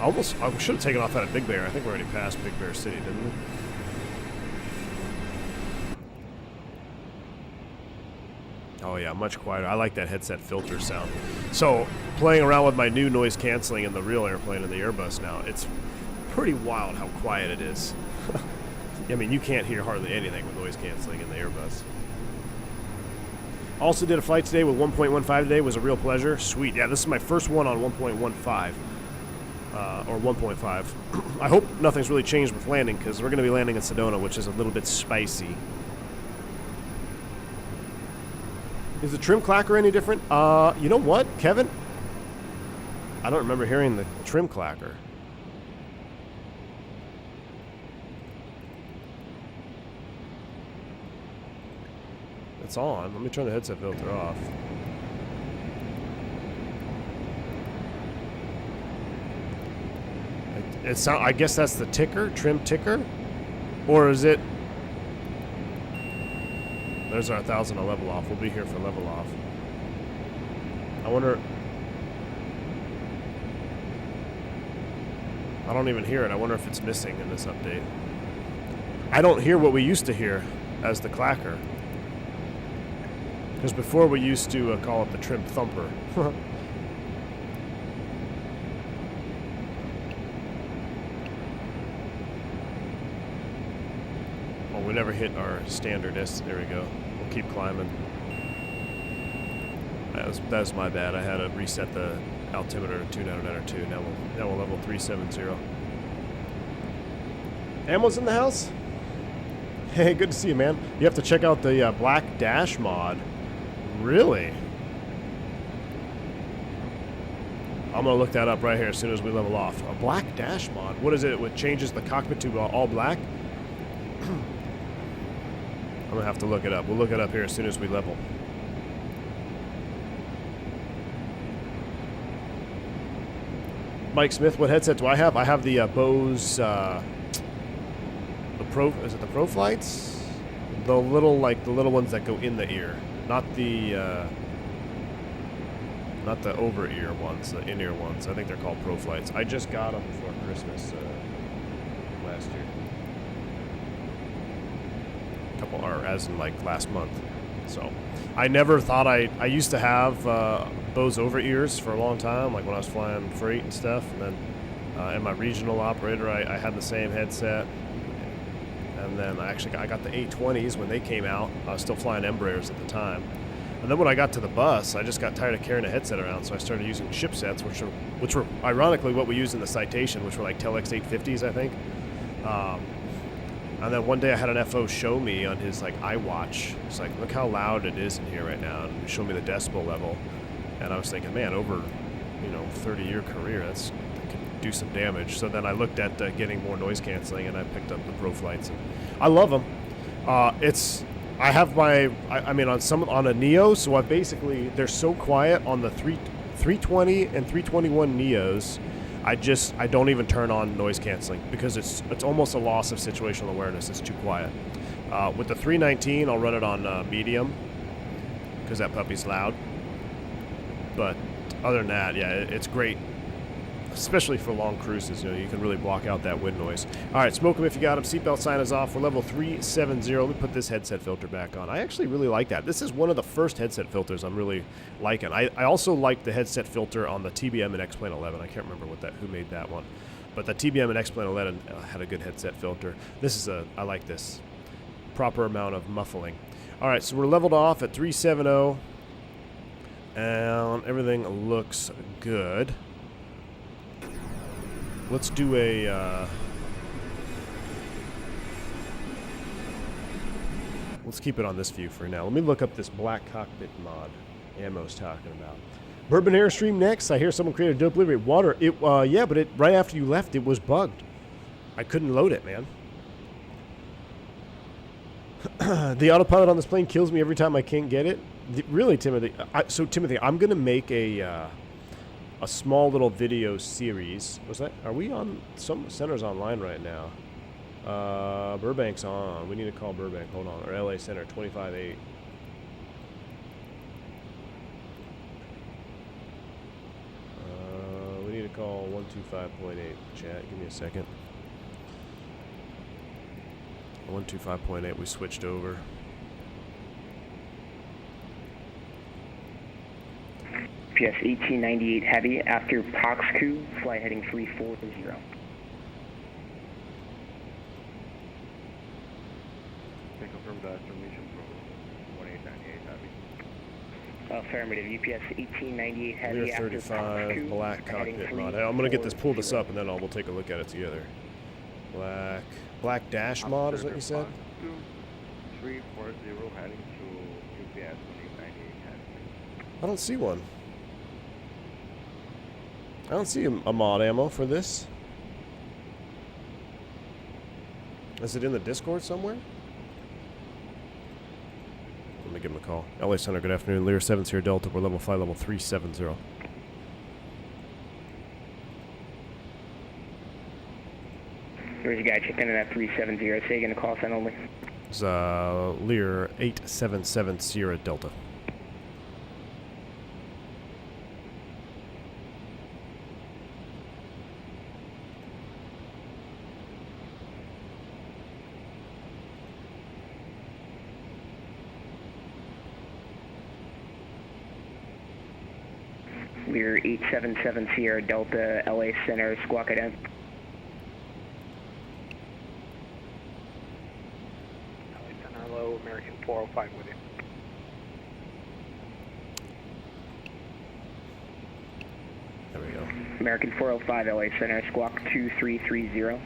I should have taken off out of Big Bear. I think we already passed Big Bear City, didn't we? Oh yeah, much quieter. I like that headset filter sound. So, playing around with my new noise canceling in the real airplane in the Airbus now, it's pretty wild how quiet it is. I mean, you can't hear hardly anything with noise canceling in the Airbus. Also did a flight today with 1.15 today. Was a real pleasure. Sweet. Yeah, this is my first one on 1.15. Or 1.5. I hope nothing's really changed with landing, because we're going to be landing in Sedona, which is a little bit spicy. Is the trim clacker any different? You know what, Kevin? I don't remember hearing the trim clacker. It's on. Let me turn the headset filter off. I guess that's the ticker, trim ticker, or is it? There's our 1,000 to level off. We'll be here for level off. I wonder. I don't even hear it. I wonder if it's missing in this update. I don't hear what we used to hear as the clacker. Because before we used to call it the trim thumper. Oh, we never hit our standard S. There we go. We'll keep climbing. That was my bad. I had to reset the altimeter to 299 or 2. Now we'll level 370. Ammo's in the house? Hey, good to see you, man. You have to check out the Black Dash mod. Really? I'm going to look that up right here as soon as we level off. A Black Dash mod? What is it? It changes the cockpit to all black? I'm going to have to look it up. We'll look it up here as soon as we level. Mike Smith, what headset do I have? I have the Bose, the Pro, is it the Pro Flights? The little ones that go in the ear. Not the over ear ones, the in-ear ones. I think they're called Pro Flights. I just got them for Christmas last year. Or as in like last month. So I never thought I used to have Bose over ears for a long time, like when I was flying freight and stuff, and then in my regional operator I had the same headset, and then I got the A20s when they came out. I was still flying Embraers at the time, and then when I got to the bus, I just got tired of carrying a headset around, so I started using chipsets, which were ironically what we used in the Citation, which were like Telex 850s, I think. And then one day I had an FO show me on his like iWatch. It's like, look how loud it is in here right now, and show me the decibel level. And I was thinking, man, over 30-year career, that can do some damage. So then I looked at getting more noise canceling, and I picked up the Pro Flights. And I love them. I have on a Neo, so they're so quiet on the 320 and 321 Neos. I don't even turn on noise canceling because it's almost a loss of situational awareness. It's too quiet. With the 319, I'll run it on medium because that puppy's loud. But other than that, yeah, it's great, especially for long cruises. You can really block out that wind noise. All right, smoke them if you got them. Seatbelt sign is off. We're level 370. Let me put this headset filter back on. I actually really like that. This is one of the first headset filters I'm really liking. I also like the headset filter on the TBM and X-Plane 11. I can't remember who made that one, but the TBM and X-Plane 11 had a good headset filter. I like this. Proper amount of muffling. All right, so we're leveled off at 370, and everything looks good. Let's do let's keep it on this view for now. Let me look up this black cockpit mod Ammo's talking about. Bourbon Airstream next. I hear someone created a dope livery. Water. Yeah, but right after you left, it was bugged. I couldn't load it, man. The autopilot on this plane kills me every time I can't get it. Really, Timothy? Timothy, I'm going to make a small little video series. Are we on? Some center's online right now. Burbank's on. We need to call Burbank. Hold on. Or LA Center, 25-8. We need to call 125.8. Chat, give me a second. 125.8, we switched over. PS 1898 Heavy, after Poxcu, fly heading 340. They confirm the information from 1898 Heavy. Affirmative, UPS 1898 Heavy, Lear 35, black cockpit mod. I'm going to pull this up, and then we'll take a look at it together. Black dash mod is what you said? 340 heading to UPS 1898 Heavy. I don't see one. I don't see a mod ammo for this. Is it in the Discord somewhere? Let me give him a call. LA Center, good afternoon. Lear 7 Sierra Delta. We're level 5, level 370. There's a guy checking in at 370. Say again, the call sign only. It's Lear 877 Sierra Delta. Lear 877 Sierra Delta, LA Center, squawk ident. LA Center, low, American 405 with you. There we go. American 405 LA Center, squawk 2330.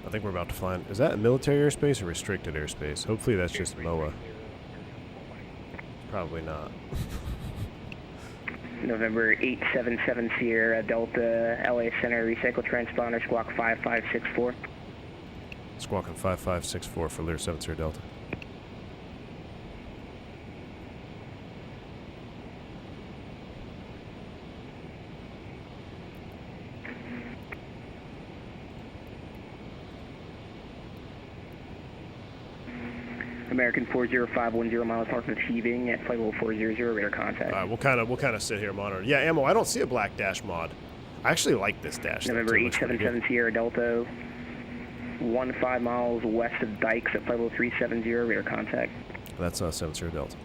I think we're about to fly. Is that military airspace or restricted airspace? Hopefully that's just MOA. Probably not. November 877 Sierra Delta, LA Center, recycle transponder, squawk 5564. Squawking 5564 for Lear 7 Sierra Delta. American 40510 miles north of Heaving at flight level 400, radar contact. All right, we'll kind of sit here and monitor. Yeah, Ammo. I don't see a black dash mod. I actually like this dash. November 877 Sierra Delta, 15 miles west of Dykes at flight level 370, radar contact. That's 7 Sierra Delta.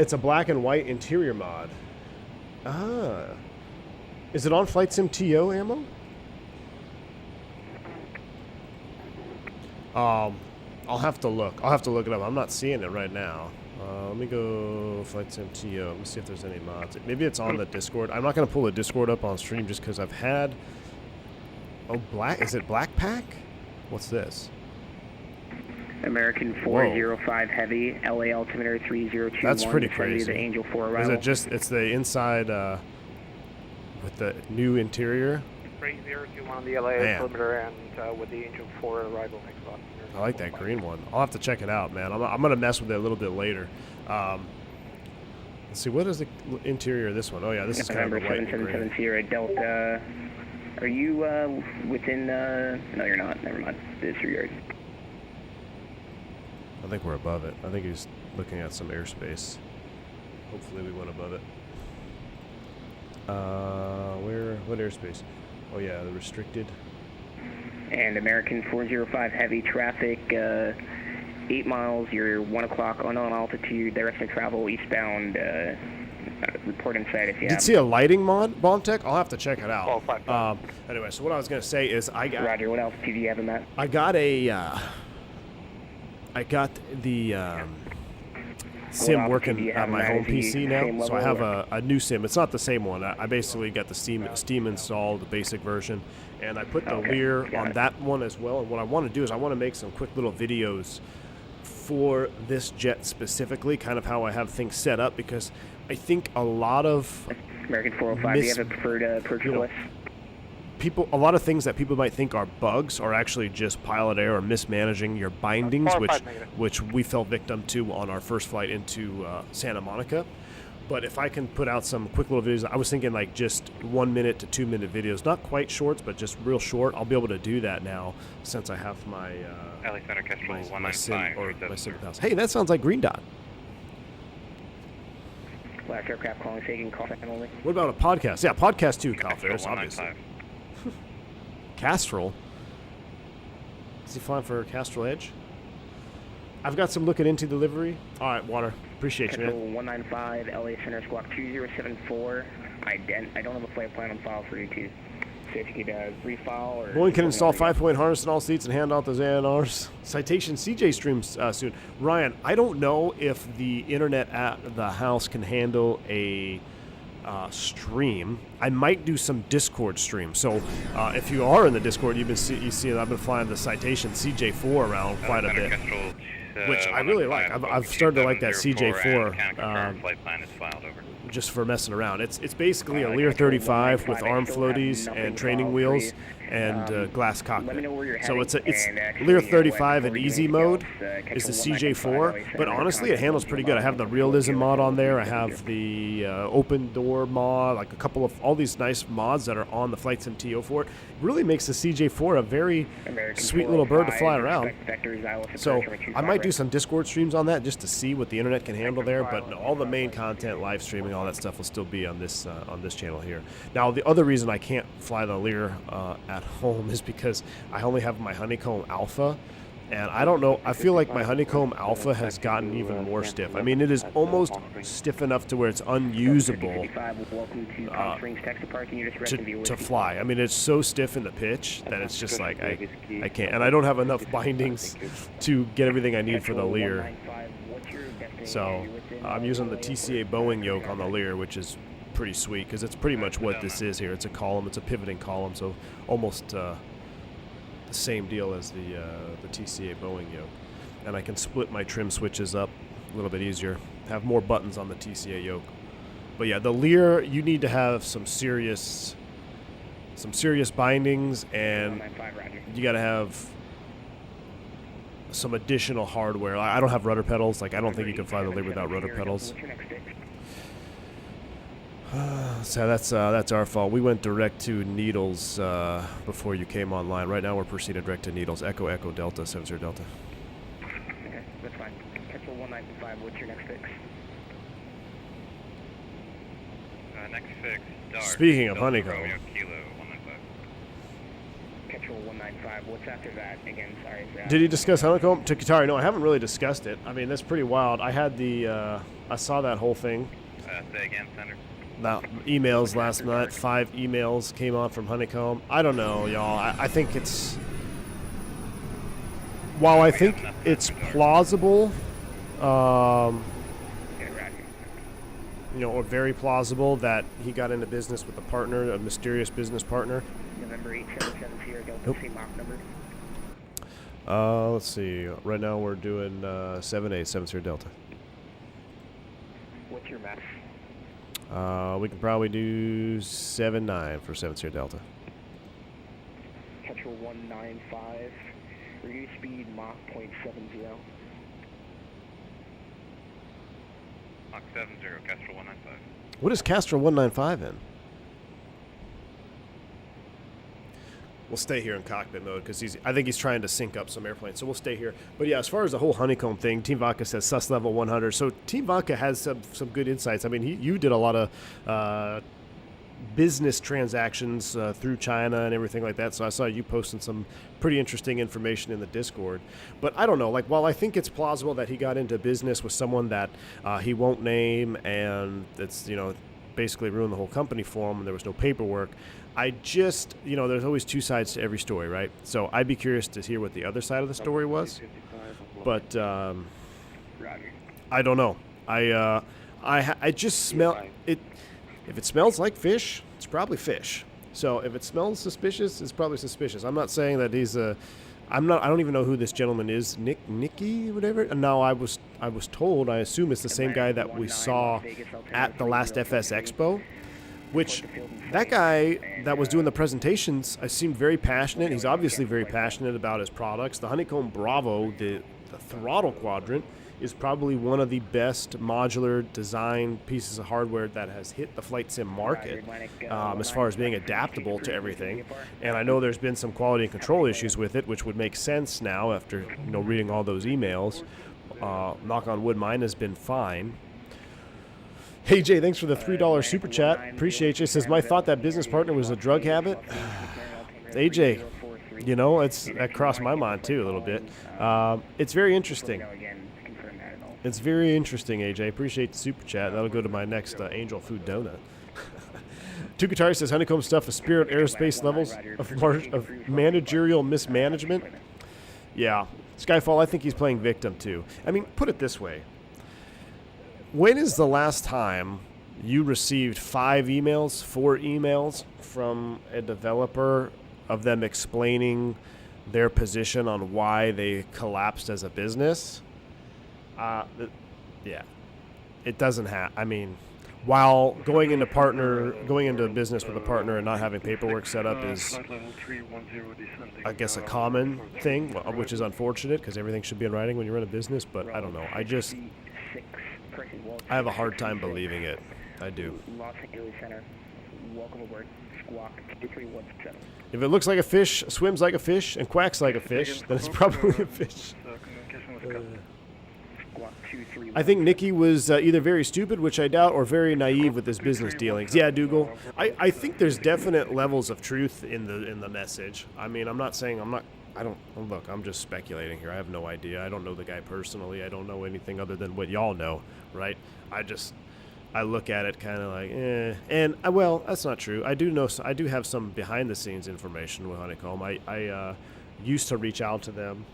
It's a black and white interior mod. Ah, is it on FlightSim Ammo? I'll have to look. I'll have to look it up. I'm not seeing it right now. Let me go FlightSim TO. Let me see if there's any mods. Maybe it's on the Discord. I'm not going to pull the Discord up on stream just because I've had... Oh, black? Is it Black Pack? What's this? American 405 Heavy, LA altimeter 3021. That's pretty crazy. The Angel 4 arrival. Is it just... It's the inside with the new interior? 3021 on the LA altimeter and with the Angel 4 arrival next spot. I like that green one. I'll have to check it out, man. I'm going to mess with it a little bit later. Let's see, what is the interior of this one? Oh, yeah, this is kind of a white and green. 777 Sierra Delta. Are you within... No, you're not. Never mind. Disregard. I think we're above it. I think he's looking at some airspace. Hopefully we went above it. What airspace? Oh, yeah, the restricted... And American 405 Heavy traffic, 8 miles, you're 1 o'clock unknown altitude, direction of travel eastbound, report inside if you have. Did you see a lighting mod, Bomb Tech? I'll have to check it out. Anyway, so what I was going to say is I got... Roger, what altitude do you have in that? I got a... I got the... sim working on my home PC now, so I have a new sim. It's not the same one. I basically got the Steam installed, the basic version, and I put the Lear on that one as well. And what I want to do is I want to make some quick little videos for this jet specifically, kind of how I have things set up, because I think a lot of American 405, do you have a preferred approach list? A lot of things that people might think are bugs are actually just pilot error or mismanaging your bindings, which we fell victim to on our first flight into Santa Monica. But if I can put out some quick little videos, I was thinking like just 1 minute to 2 minute videos, not quite shorts, but just real short. I'll be able to do that now since I have my my sim house. Hey, that sounds like Green Dot. Last aircraft calling, taking call sign only. What about a podcast? Yeah, podcast too, Kyle Ferris, obviously. Castrol? Is he flying for Castrol Edge? I've got some looking into delivery. All right, Water. Appreciate you, man. 195, LA Center, squawk 2074. I don't have a flight plan on file for you, too. So if you could refile or... Boeing can install 5-point harness in all seats and hand out those ANRs. Citation CJ streams soon. Ryan, I don't know if the internet at the house can handle a... stream. I might do some Discord stream. So if you are in the Discord, you see that I've been flying the Citation CJ4 around quite a bit, which I really like. I've started to like that CJ4 just for messing around. It's basically a Lear35 with arm floaties and training wheels and glass cockpit. So it's Lear35 in easy mode is the CJ4, but honestly it handles pretty good. I have the realism mod on there. I have the open door mod, like a couple of all these nice mods that are on the FlightSim TO for it. Really makes the CJ4 a very sweet little bird to fly around. So I might do some Discord streams on that just to see what the internet can handle there, but all the main content, live streaming, all that stuff will still be on this channel here. Now the other reason I can't fly the Lear at home is because I only have my Honeycomb Alpha And I don't know, I feel like my Honeycomb Alpha has gotten even more stiff. I mean, it is almost stiff enough to where it's unusable to fly. I mean, it's so stiff in the pitch that it's just like, I can't. And I don't have enough bindings to get everything I need for the Lear. So I'm using the TCA Boeing yoke on the Lear, which is pretty sweet because it's pretty much what this is here. It's a column, it's a pivoting column, so almost the same deal as the TCA Boeing yoke. And I can split my trim switches up a little bit easier, have more buttons on the TCA yoke. But yeah, the Lear, you need to have some serious bindings, and you got to have some additional hardware. I don't have rudder pedals. Like, I don't think you can fly the Lear without rudder pedals. So that's our fault. We went direct to Needles before you came online. Right now we're proceeding direct to Needles. Echo Echo Delta 70 Delta. Okay, that's fine. Catch 195. What's your next fix? Next fix. Dark. Speaking of Delta Honeycomb. Romeo Kilo 195. Catch 195. What's after that? Again, sorry. Did he discuss Honeycomb? To Qatari? No, I haven't really discussed it. I mean, that's pretty wild. I had the I saw that whole thing. Say again, Senator. Now, emails last night. 5 emails came on from Honeycomb. I don't know, y'all. I think it's... While I think it's plausible, you know, or very plausible that he got into business with a partner, a mysterious business partner. November 8770 Sierra Delta, Nope. same Mach number. Let's see. Right now we're doing 787 Sierra Delta. What's your max? We can probably do 7.9 for 7 Sierra Delta. Catch 195. Reduce speed Mach 0.70. Mach 70, Castro 195. What is Castro 195 in? We'll stay here in cockpit mode because I think he's trying to sync up some airplanes, so we'll stay here. But yeah, as far as the whole Honeycomb thing, Team Vodka says sus level 100. So Team Vodka has some good insights. I mean, you did a lot of business transactions through China and everything like that. So I saw you posting some pretty interesting information in the Discord. But I don't know. Like, while I think it's plausible that he got into business with someone that he won't name, and it's, you know, basically ruined the whole company for him, and there was no paperwork. I just, you know, there's always two sides to every story, right? So I'd be curious to hear what the other side of the story was. But I don't know. I just smell it. If it smells like fish, it's probably fish. So if it smells suspicious, it's probably suspicious. I'm not saying that he's a. I don't even know who this gentleman is. Nicky, whatever. No, I was told. I assume it's the same guy that we saw at the last FS Expo. Which, that guy that was doing the presentations, I seemed very passionate. He's obviously very passionate about his products. The Honeycomb Bravo, the throttle quadrant, is probably one of the best modular design pieces of hardware that has hit the flight sim market as far as being adaptable to everything. And I know there's been some quality and control issues with it, which would make sense now after, you know, reading all those emails. Knock on wood, mine has been fine. Hey Jay, thanks for the $3 super chat. Appreciate you. Says my thought that business partner was a drug habit. AJ, you know, that crossed my mind too a little bit. It's very interesting. It's very interesting, AJ. Appreciate the super chat. That'll go to my next Angel Food donut. Tukatari says Honeycomb stuff is Spirit Aerospace levels of managerial mismanagement. Yeah, Skyfall. I think he's playing victim too. I mean, put it this way. When is the last time you received 4 emails from a developer of them explaining their position on why they collapsed as a business? Yeah, it doesn't have. I mean, while going into business with a partner and not having paperwork set up is, I guess, a common thing, which is unfortunate because everything should be in writing when you run a business. But I don't know. I have a hard time believing it. I do. If it looks like a fish, swims like a fish, and quacks like a fish, then it's probably a fish. I think Nikki was either very stupid, which I doubt, or very naive with his business dealings. Yeah, Dougal. I think there's definite levels of truth in the message. I mean, I'm not saying look, I'm just speculating here. I have no idea. I don't know the guy personally. I don't know anything other than what y'all know, right? I look at it kind of like, and well, that's not true. I do have some behind the scenes information with Honeycomb. I used to reach out to them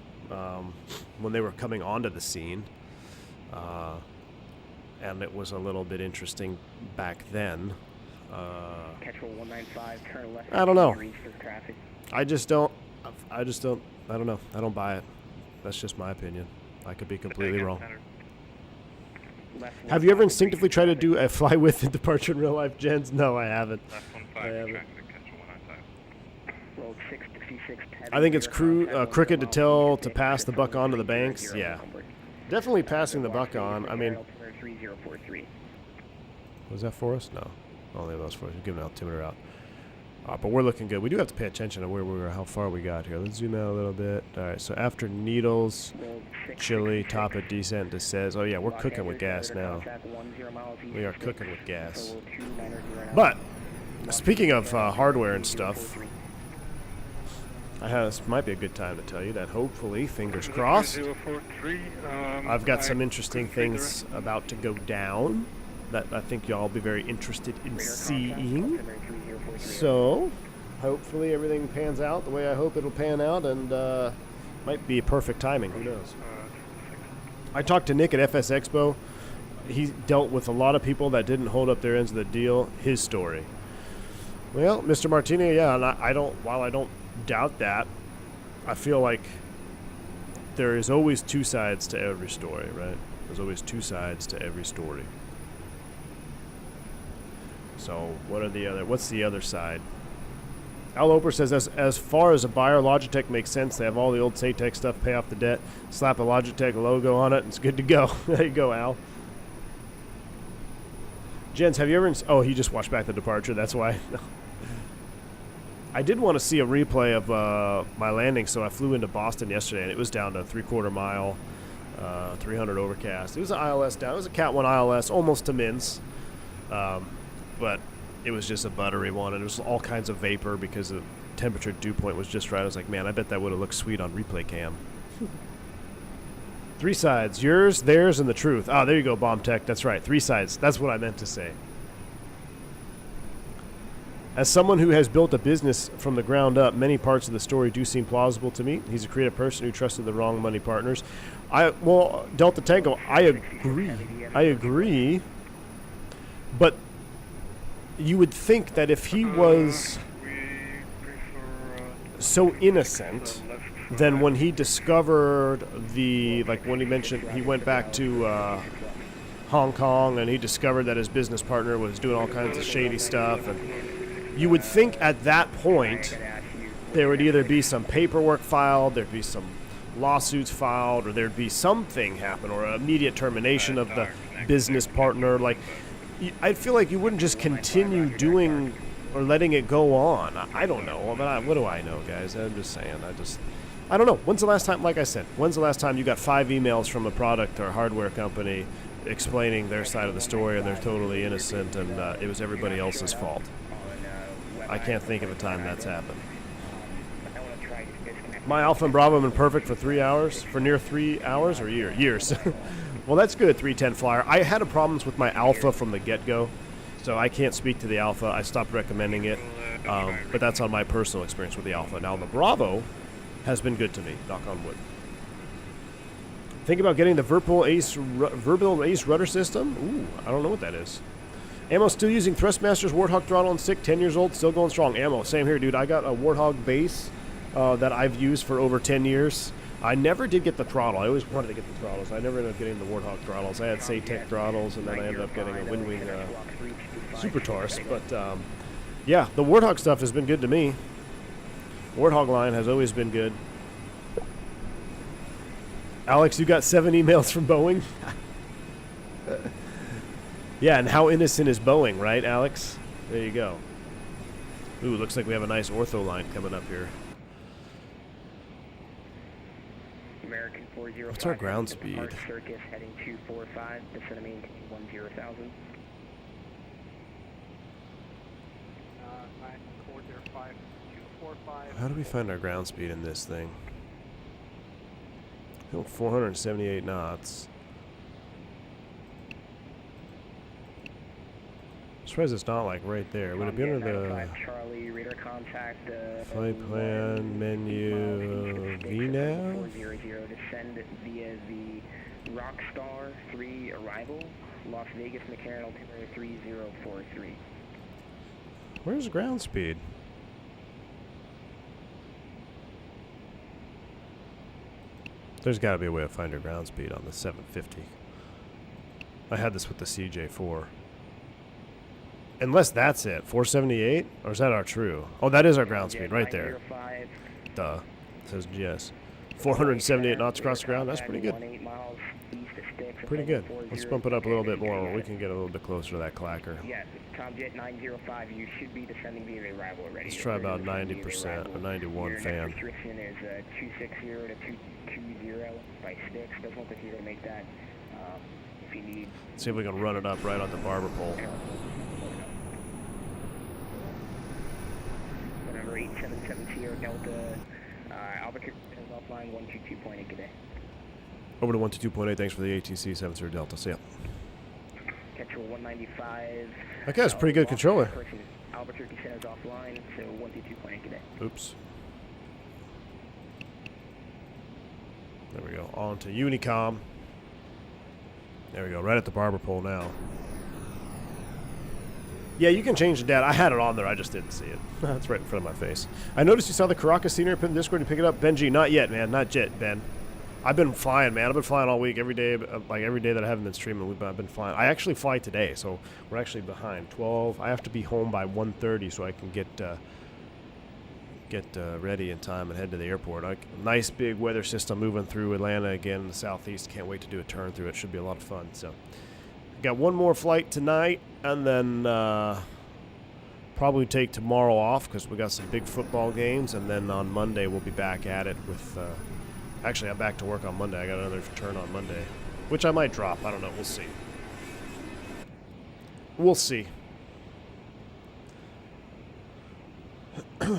when they were coming onto the scene, and it was a little bit interesting back then. Petrol 195, turn left. I don't know. I don't know. I don't buy it. That's just my opinion. I could be completely wrong. Have you ever instinctively tried to do a fly with departure in real life, Jens? No, I haven't. I think it's crooked to tell to pass the buck on to the banks. Yeah. Definitely passing the buck on. I mean, was that for us? No. Only that was for us. We're giving an altimeter out. But we're looking good. We do have to pay attention to where we were, how far we got here. Let's zoom out a little bit. All right, so after Needles, Chile, top of descent to says, oh yeah, we're cooking with gas now. We are cooking with gas. But speaking of hardware and stuff, this might be a good time to tell you that hopefully, fingers crossed, I've got some interesting things about to go down that I think y'all will be very interested in seeing. So, hopefully everything pans out the way I hope it'll pan out, and might be perfect timing. Who knows? I talked to Nick at FS Expo. He dealt with a lot of people that didn't hold up their ends of the deal. His story. Well, Mr. Martini, yeah, and while I don't doubt that, I feel like there is always two sides to every story, right? There's always two sides to every story. So what's the other side? Al Oper says, as far as a buyer, Logitech makes sense. They have all the old Saytech stuff, pay off the debt, slap a Logitech logo on it, and it's good to go. There you go, Al. Jens, have you ever... Oh, he just watched Back the Departure, that's why. I did want to see a replay of my landing, so I flew into Boston yesterday, and it was down to 3/4 mile, 300 overcast. It was an ILS down. It was a Cat 1 ILS, almost to Mins. But it was just a buttery one, and it was all kinds of vapor because the temperature dew point was just right. I was like, man, I bet that would have looked sweet on replay cam. Three sides, yours, theirs, and the truth. Ah, there you go, Bomb Tech. That's right, three sides. That's what I meant to say. As someone who has built a business from the ground up, many parts of the story do seem plausible to me. He's a creative person who trusted the wrong money partners. Well, Delta Tango, I agree. But you would think that if he was so innocent, then when he discovered when he mentioned he went back to Hong Kong and he discovered that his business partner was doing all kinds of shady stuff, and you would think at that point there would either be some paperwork filed, there'd be some lawsuits filed, or there'd be something happen, or an immediate termination of the business partner. Like, I feel like you wouldn't just continue doing or letting it go on. I don't know. But what do I know, guys? I'm just saying. I don't know. When's the last time, like I said, when's the last time you got 5 emails from a product or hardware company explaining their side of the story and they're totally innocent and it was everybody else's fault? I can't think of a time that's happened. My Alpha and Bravo have been perfect for 3 hours, for near 3 hours or years. Well, that's good, 310 Flyer. I had problems with my Alpha from the get-go, so I can't speak to the Alpha. I stopped recommending it, but that's on my personal experience with the Alpha. Now, the Bravo has been good to me, knock on wood. Think about getting the Verbal Ace rudder system? Ooh, I don't know what that is. Ammo still using Thrustmaster's Warthog throttle and stick, 10 years old, still going strong. Ammo, same here, dude. I got a Warthog base that I've used for over 10 years. I never did get the throttle. I always wanted to get the throttles. I never ended up getting the Warthog throttles. I had Saytech throttles, and then I ended up getting a Windwing Super Taurus. But, yeah, the Warthog stuff has been good to me. Warthog line has always been good. Alex, you got 7 emails from Boeing? Yeah, and how innocent is Boeing, right, Alex? There you go. Ooh, looks like we have a nice ortho line coming up here. American 405. What's our ground speed? Depart Circus heading 245, descend and maintain 10,000. 9405, 245. How do we find our ground speed in this thing? 478 knots. I'm surprised it's not like right there. Would it be under the Charlie, radar contact, flight plan menu VNav? 400, descend via the Rockstar 3 arrival, Las Vegas McCarran altimeter 3043. Where's ground speed? There's got to be a way to find your ground speed on the 750. I had this with the CJ4. Unless that's it. 478? Or is that our true? Oh, that is our ground speed right there. Duh. It says yes. 478 knots across the ground. That's pretty good. Pretty good. Let's bump it up a little bit more. We can get a little bit closer to that clacker. Yes, Tomjet 905. You should be descending via the arrival already. Let's try about 90% or 91 fan. Restriction is 260 to 220 by sticks. Doesn't look like you're going to make that. If you need. See if we can run it up right on the barber pole. Number 8770 Sierra Delta, Albuquerque is offline 122.8 today. Over to 122.8. Thanks for the ATC 70 Delta. See ya. Control 195. Okay, that's a pretty good controller. Albuquerque Center is offline, so 122.8 today. Oops. There we go. On to Unicom. There we go. Right at the barber pole now. Yeah, you can change the data. I had it on there. I just didn't see it. That's right in front of my face. I noticed you saw the Caracas scenery put in Discord to pick it up. Benji, not yet, man. Not yet, Ben. I've been flying, man. I've been flying all week. Every day, like every day that I haven't been streaming, I've been flying. I actually fly today, so we're actually behind. 12. I have to be home by 1:30 so I can get ready in time and head to the airport. Nice big weather system moving through Atlanta again in the southeast. Can't wait to do a turn through it. Should be a lot of fun. So, got one more flight tonight, and then probably take tomorrow off because we got some big football games, and then on Monday we'll be back at it with. Actually, I'm back to work on Monday. I got another turn on Monday, which I might drop. I don't know. We'll see. We'll see.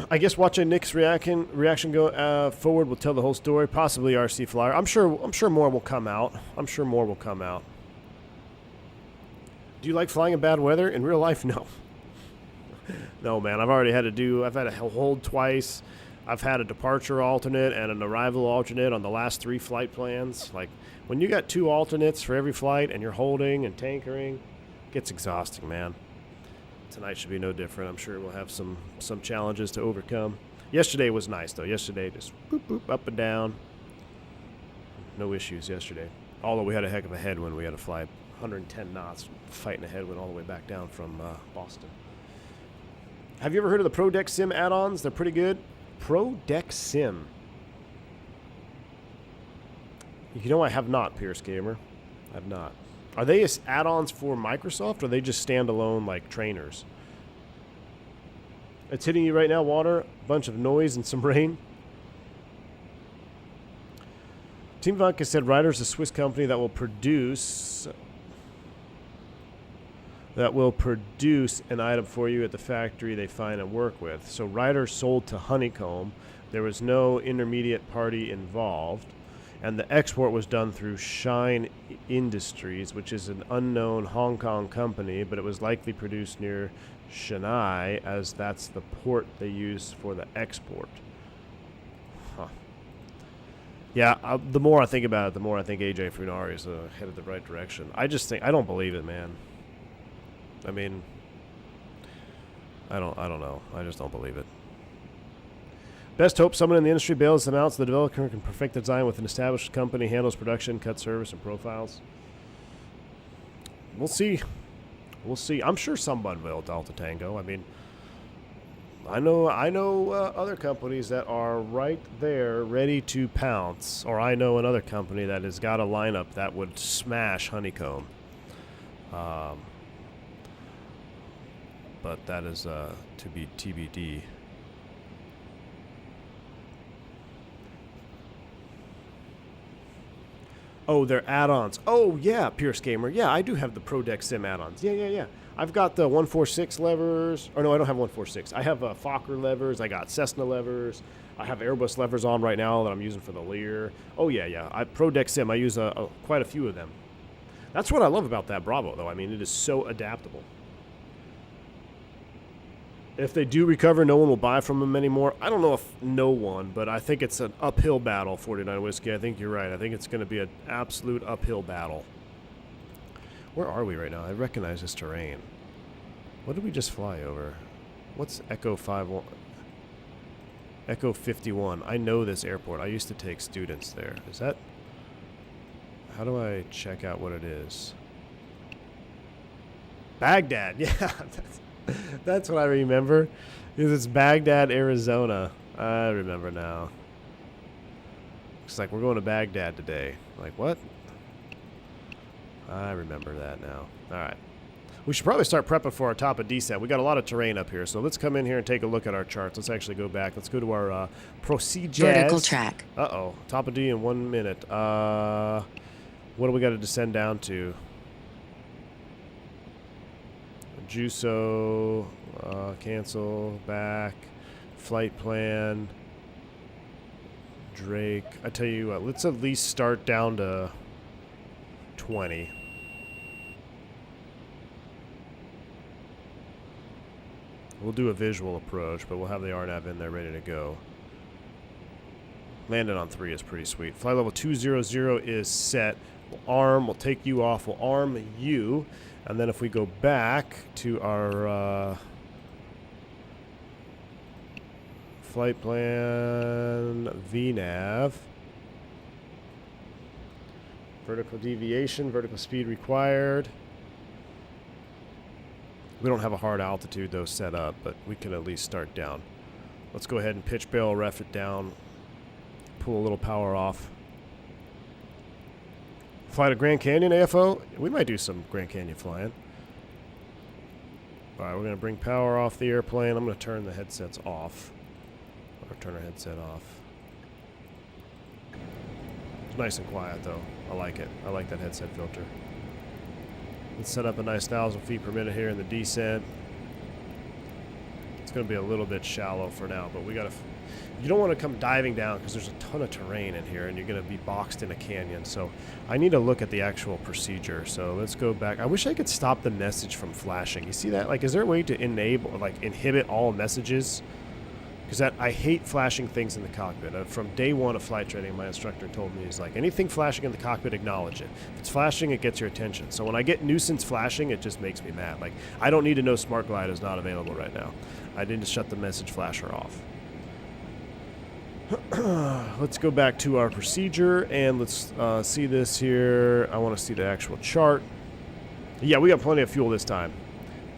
I guess watching Nick's reaction go forward will tell the whole story. Possibly RC Flyer. I'm sure more will come out. I'm sure more will come out. Do you like flying in bad weather? In real life, no. No, man. I've had a hold twice. I've had a departure alternate and an arrival alternate on the last 3 flight plans. Like, when you got 2 alternates for every flight and you're holding and tankering, it gets exhausting, man. Tonight should be no different. I'm sure we'll have some challenges to overcome. Yesterday was nice, though. Yesterday, just boop, boop, up and down. No issues yesterday. Although we had a heck of a headwind. We had to fly 110 knots, fighting a headwind all the way back down from Boston. Have you ever heard of the Pro Deck Sim add-ons? They're pretty good. Pro Deck Sim. You know, I have not, Pierce Gamer. I have not. Are they add-ons for Microsoft, or are they just standalone, like, trainers? It's hitting you right now, water, a bunch of noise and some rain. Team Vodka said Ryder's a Swiss company that will produce an item for you at the factory they find and work with. So Ryder sold to Honeycomb. There was no intermediate party involved. And the export was done through Shine Industries, which is an unknown Hong Kong company, but it was likely produced near Chennai, as that's the port they use for the export. Huh. Yeah, the more I think about it, the more I think AJ Funari is headed the right direction. I don't believe it, man. I mean, I don't know. I just don't believe it. Best hope someone in the industry bails them out so the developer can perfect the design with an established company, handles production, cuts service, and profiles. We'll see. We'll see. I'm sure someone will, Delta Tango. I mean, I know other companies that are right there ready to pounce, or I know another company that has got a lineup that would smash Honeycomb. But that is to be TBD. Oh, they're add-ons. Oh, yeah, Pierce Gamer. Yeah, I do have the ProDeck Sim add-ons. Yeah. I've got the 146 levers. Or no, I don't have 146. I have Fokker levers. I got Cessna levers. I have Airbus levers on right now that I'm using for the Lear. Oh, yeah. ProDeck Sim, I use quite a few of them. That's what I love about that Bravo, though. I mean, it is so adaptable. If they do recover, no one will buy from them anymore. I don't know if no one, but I think it's an uphill battle, 49 Whiskey. I think you're right. I think it's going to be an absolute uphill battle. Where are we right now? I recognize this terrain. What did we just fly over? What's Echo 51? Echo 51. I know this airport. I used to take students there. Is that... How do I check out what it is? Baghdad. Yeah, that's what I remember. Because it's Baghdad, Arizona. I remember now. Looks like we're going to Baghdad today. Like, what? I remember that now. Alright. We should probably start prepping for our top of descent. We got a lot of terrain up here, so let's come in here and take a look at our charts. Let's actually go back. Let's go to our procedures. Vertical track. Uh-oh. Top of D in 1 minute. What do we got to descend down to? Juso, cancel, back, flight plan, Drake. I tell you what, let's at least start down to 20. We'll do a visual approach, but we'll have the RNAV in there ready to go. Landing on 3 is pretty sweet. Flight level 200 is set. We'll arm, we'll take you off, we'll arm you. And then if we go back to our flight plan VNAV, vertical deviation, vertical speed required. We don't have a hard altitude though set up, but we can at least start down. Let's go ahead and pitch barrel ref it down, pull a little power off. Fly to Grand Canyon, AFO? We might do some Grand Canyon flying. Alright, we're going to bring power off the airplane. I'm going to turn the headsets off. Or turn our headset off. It's nice and quiet, though. I like it. I like that headset filter. Let's set up a nice 1,000 feet per minute here in the descent. It's going to be a little bit shallow for now, but we got to... You don't want to come diving down because there's a ton of terrain in here and you're going to be boxed in a canyon. So I need to look at the actual procedure. So let's go back. I wish I could stop the message from flashing. You see that? Like, is there a way to enable, like, inhibit all messages? Because I hate flashing things in the cockpit. From day one of flight training, my instructor told me, he's like, anything flashing in the cockpit, acknowledge it. If it's flashing, it gets your attention. So when I get nuisance flashing, it just makes me mad. Like, I don't need to know Smart Glide is not available right now. I need to shut the message flasher off. Let's go back to our procedure and let's see this here. I want to see the actual chart. Yeah, we got plenty of fuel this time.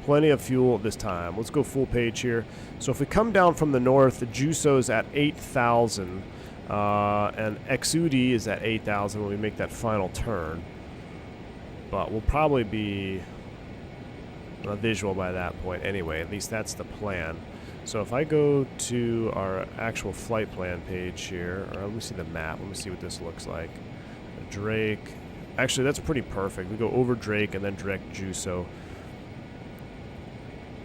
Plenty of fuel this time. Let's go full page here. So if we come down from the north, the Juso's at 8,000 and Exudi is at 8,000 when we make that final turn. But we'll probably be visual by that point anyway. At least that's the plan. So if I go to our actual flight plan page here, or let me see the map, let me see what this looks like. Drake, actually that's pretty perfect. We go over Drake and then direct Juso.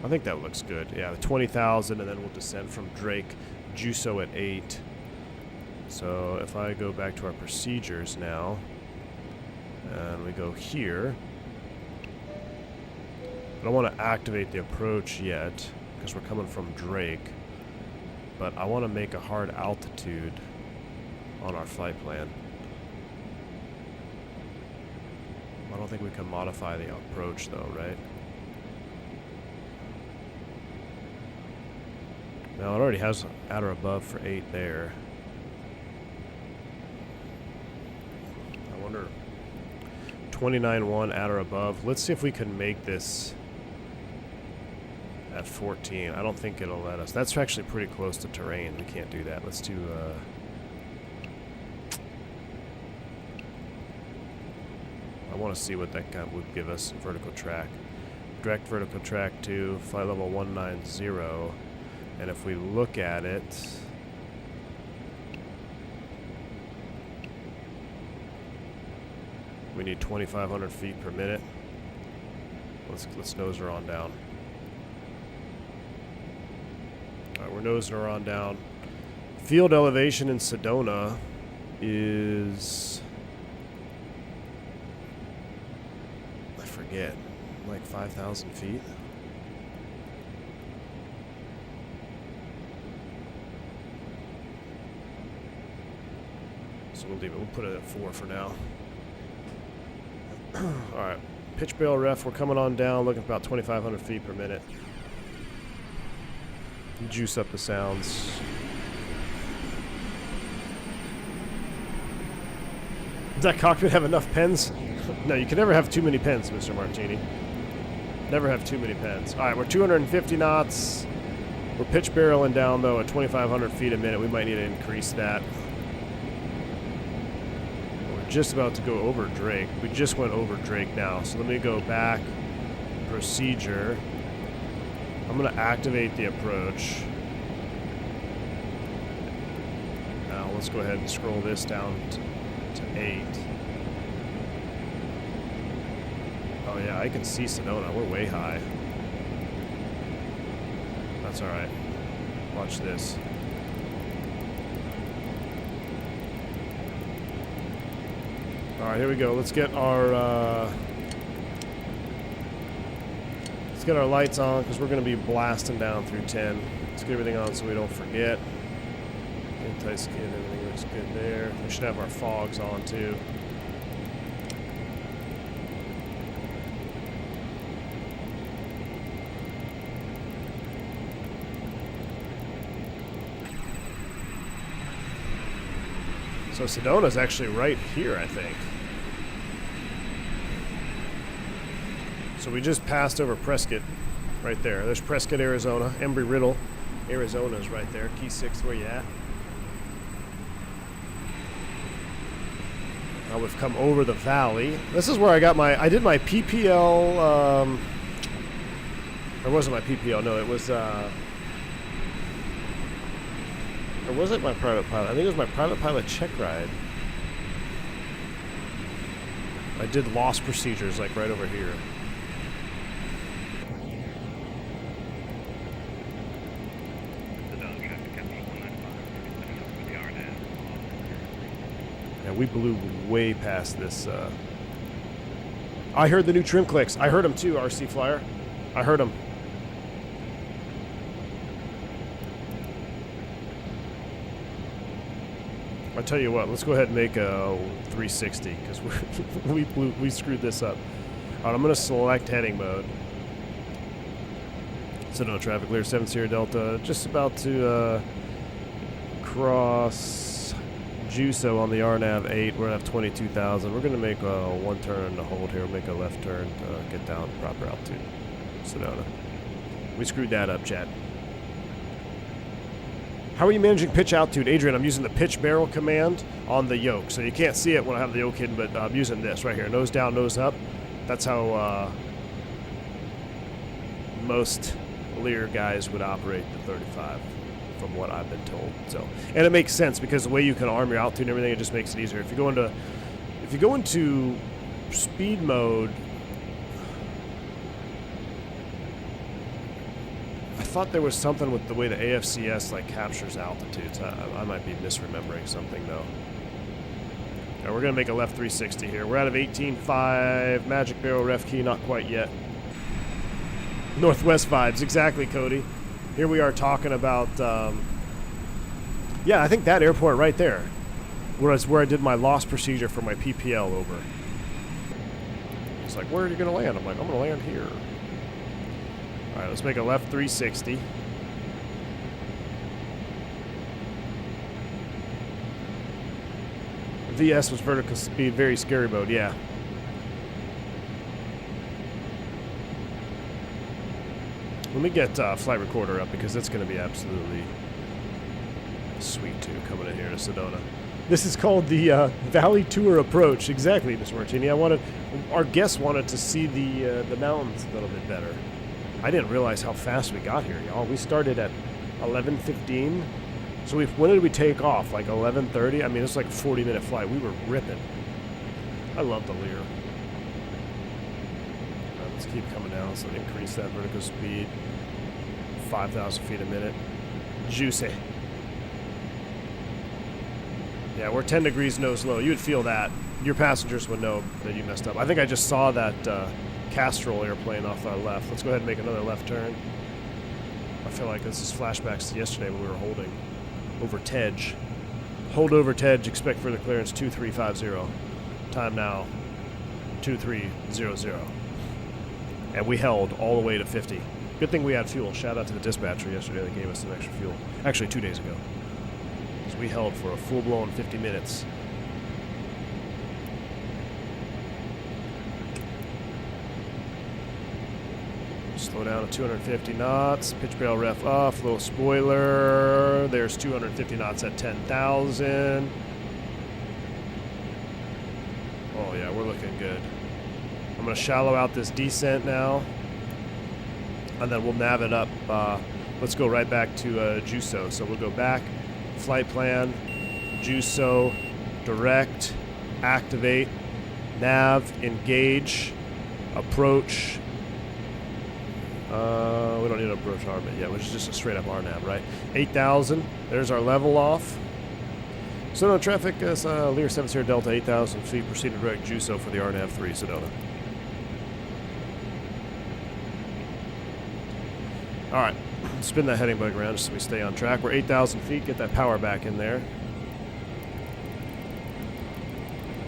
I think that looks good. Yeah, 20,000 and then we'll descend from Drake, Juso at 8. So if I go back to our procedures now, and we go here, I don't want to activate the approach yet, because we're coming from Drake, but I want to make a hard altitude on our flight plan. I don't think we can modify the approach though, right? Now it already has at or above for 8 there. I wonder, 29.1 at or above. Let's see if we can make this at 14. I don't think it'll let us. That's actually pretty close to terrain. We can't do that. Let's do I want to see what that would give us. Vertical track. Direct vertical track to flight level 190. And if we look at it, We need 2,500 feet per minute. Let's nose her on down. All right, we're nosing her on down. Field elevation in Sedona is, I forget, like 5,000 feet. So we'll leave it. We'll put it at 4 for now. All right, pitch barrel ref. We're coming on down, looking for about 2,500 feet per minute. Juice up the sounds. Does that cockpit have enough pens? No, you can never have too many pens, Mr. Martini. Never have too many pens. All right, we're 250 knots. We're pitch barreling down, though, at 2,500 feet a minute. We might need to increase that. We're just about to go over Drake. We just went over Drake now. So let me go back. Procedure. I'm going to activate the approach. Now, let's go ahead and scroll this down to 8. Oh yeah, I can see Sedona. We're way high. That's alright. Watch this. Alright, here we go. Let's get our lights on, because we're going to be blasting down through 10. Let's get everything on so we don't forget. Anti-skid, everything looks good there. We should have our fogs on too. So Sedona's actually right here, I think. So we just passed over Prescott right there. There's Prescott, Arizona. Embry-Riddle, Arizona's right there. Key 6, where you at? Now we've come over the valley. This is where I did my PPL, or wasn't my PPL, no, it was, or was it my private pilot? I think it was my private pilot check ride. I did loss procedures, like right over here. Yeah, we blew way past this. I heard the new trim clicks. I heard them too, RC Flyer. I heard them. I tell you what, let's go ahead and make a 360 because we screwed this up. All right, I'm going to select heading mode. Sedona traffic, Lear 7 Sierra Delta, just about to cross Juso on the RNAV 8. We're going to have 22,000. We're going to make a one turn to hold here. We'll make a left turn to get down proper altitude. Sedona. We screwed that up, Chad. How are you managing pitch altitude? Adrian, I'm using the pitch barrel command on the yoke. So you can't see it when I have the yoke hidden, but I'm using this right here. Nose down, nose up. That's how most Lear guys would operate the 35, from what I've been told. So, and it makes sense because the way you can arm your altitude and everything, it just makes it easier. If you go into speed mode, I thought there was something with the way the AFCS like captures altitudes. I might be misremembering something though. Now we're gonna make a left 360 here. We're out of 18.5. Magic barrel ref key, not quite yet. Northwest vibes, exactly, Cody. Here we are talking about. Yeah, I think that airport right there, where I did my loss procedure for my PPL over. It's like, where are you gonna land? I'm like, I'm gonna land here. All right, let's make a left 360. VS was vertical speed, very scary mode, yeah. Let me get flight recorder up because it's going to be absolutely sweet too coming in here to Sedona. This is called the Valley Tour approach. Exactly, Mr. Martini. Our guests wanted to see the mountains a little bit better. I didn't realize how fast we got here, y'all. We started at 11:15. So when did we take off? Like 11:30? I mean, it's like a 40-minute flight. We were ripping. I love the Lear. Let's keep coming down, so increase that vertical speed. 5,000 feet a minute. Juicy. Yeah, we're 10 degrees nose low. You would feel that. Your passengers would know that you messed up. I think I just saw that Castrol airplane off our left. Let's go ahead and make another left turn. I feel like this is flashbacks to yesterday when we were holding over Tej. Hold over Tej, expect further clearance 2350. Time now 2300. And we held all the way to 50. Good thing we had fuel. Shout out to the dispatcher yesterday that gave us some extra fuel. Actually, 2 days ago. So we held for a full-blown 50 minutes. Slow down to 250 knots. Pitch barrel ref off. Little spoiler. There's 250 knots at 10,000. Oh, yeah, we're looking good. I'm going to shallow out this descent now. And then we'll nav it up. Let's go right back to Juso. So we'll go back, flight plan, Juso, direct, activate, nav, engage, approach. We don't need to approach orbit yet, which is just a straight up RNAV, right? 8,000. There's our level off. Sedona traffic is Lear 7 Sierra Delta, 8,000 feet. Proceed to direct Juso for the RNAV 3, Sedona. All right, spin that heading bug around just so we stay on track. We're 8,000 feet. Get that power back in there.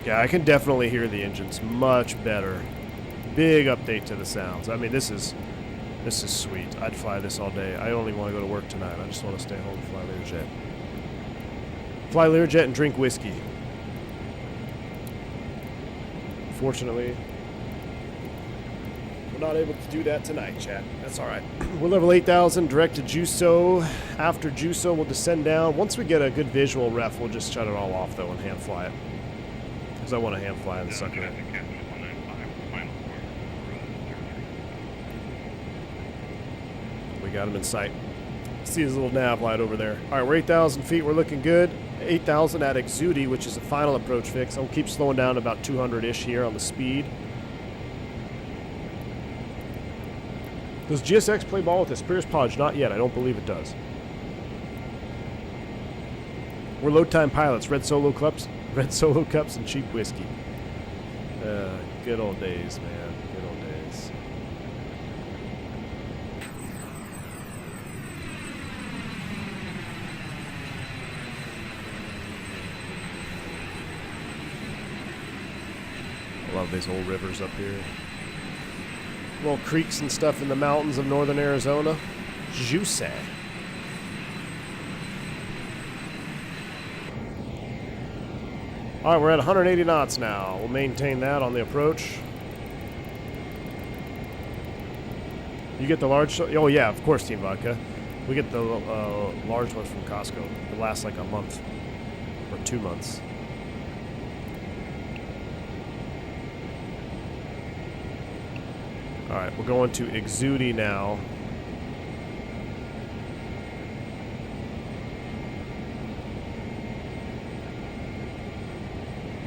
Yeah, I can definitely hear the engines much better. Big update to the sounds. I mean, this is sweet. I'd fly this all day. I only want to go to work tonight. I just want to stay home and fly Learjet. Fly Learjet and drink whiskey. Fortunately, we're not able to do that tonight, chat. That's all right. We're level 8,000, direct to Juso. After Juso, we'll descend down. Once we get a good visual ref, we'll just shut it all off, though, and hand fly it. Because I want to hand fly the sucker. We got him in sight. See his little nav light over there. All right, we're 8,000 feet. We're looking good. 8,000 at Exudi, which is the final approach fix. I'll keep slowing down to about 200-ish here on the speed. Does GSX play ball with this Pierce Podge? Not yet. I don't believe it does. We're load time pilots. Red Solo Cups, and cheap whiskey. Good old days, man. Good old days. I love these old rivers up here. Little creeks and stuff in the mountains of northern Arizona. Juicy. All right, we're at 180 knots now. We'll maintain that on the approach. You get the large... Oh, yeah, of course, Team Vodka. We get the large ones from Costco. It lasts like a month or 2 months. All right, we're going to Exudi now.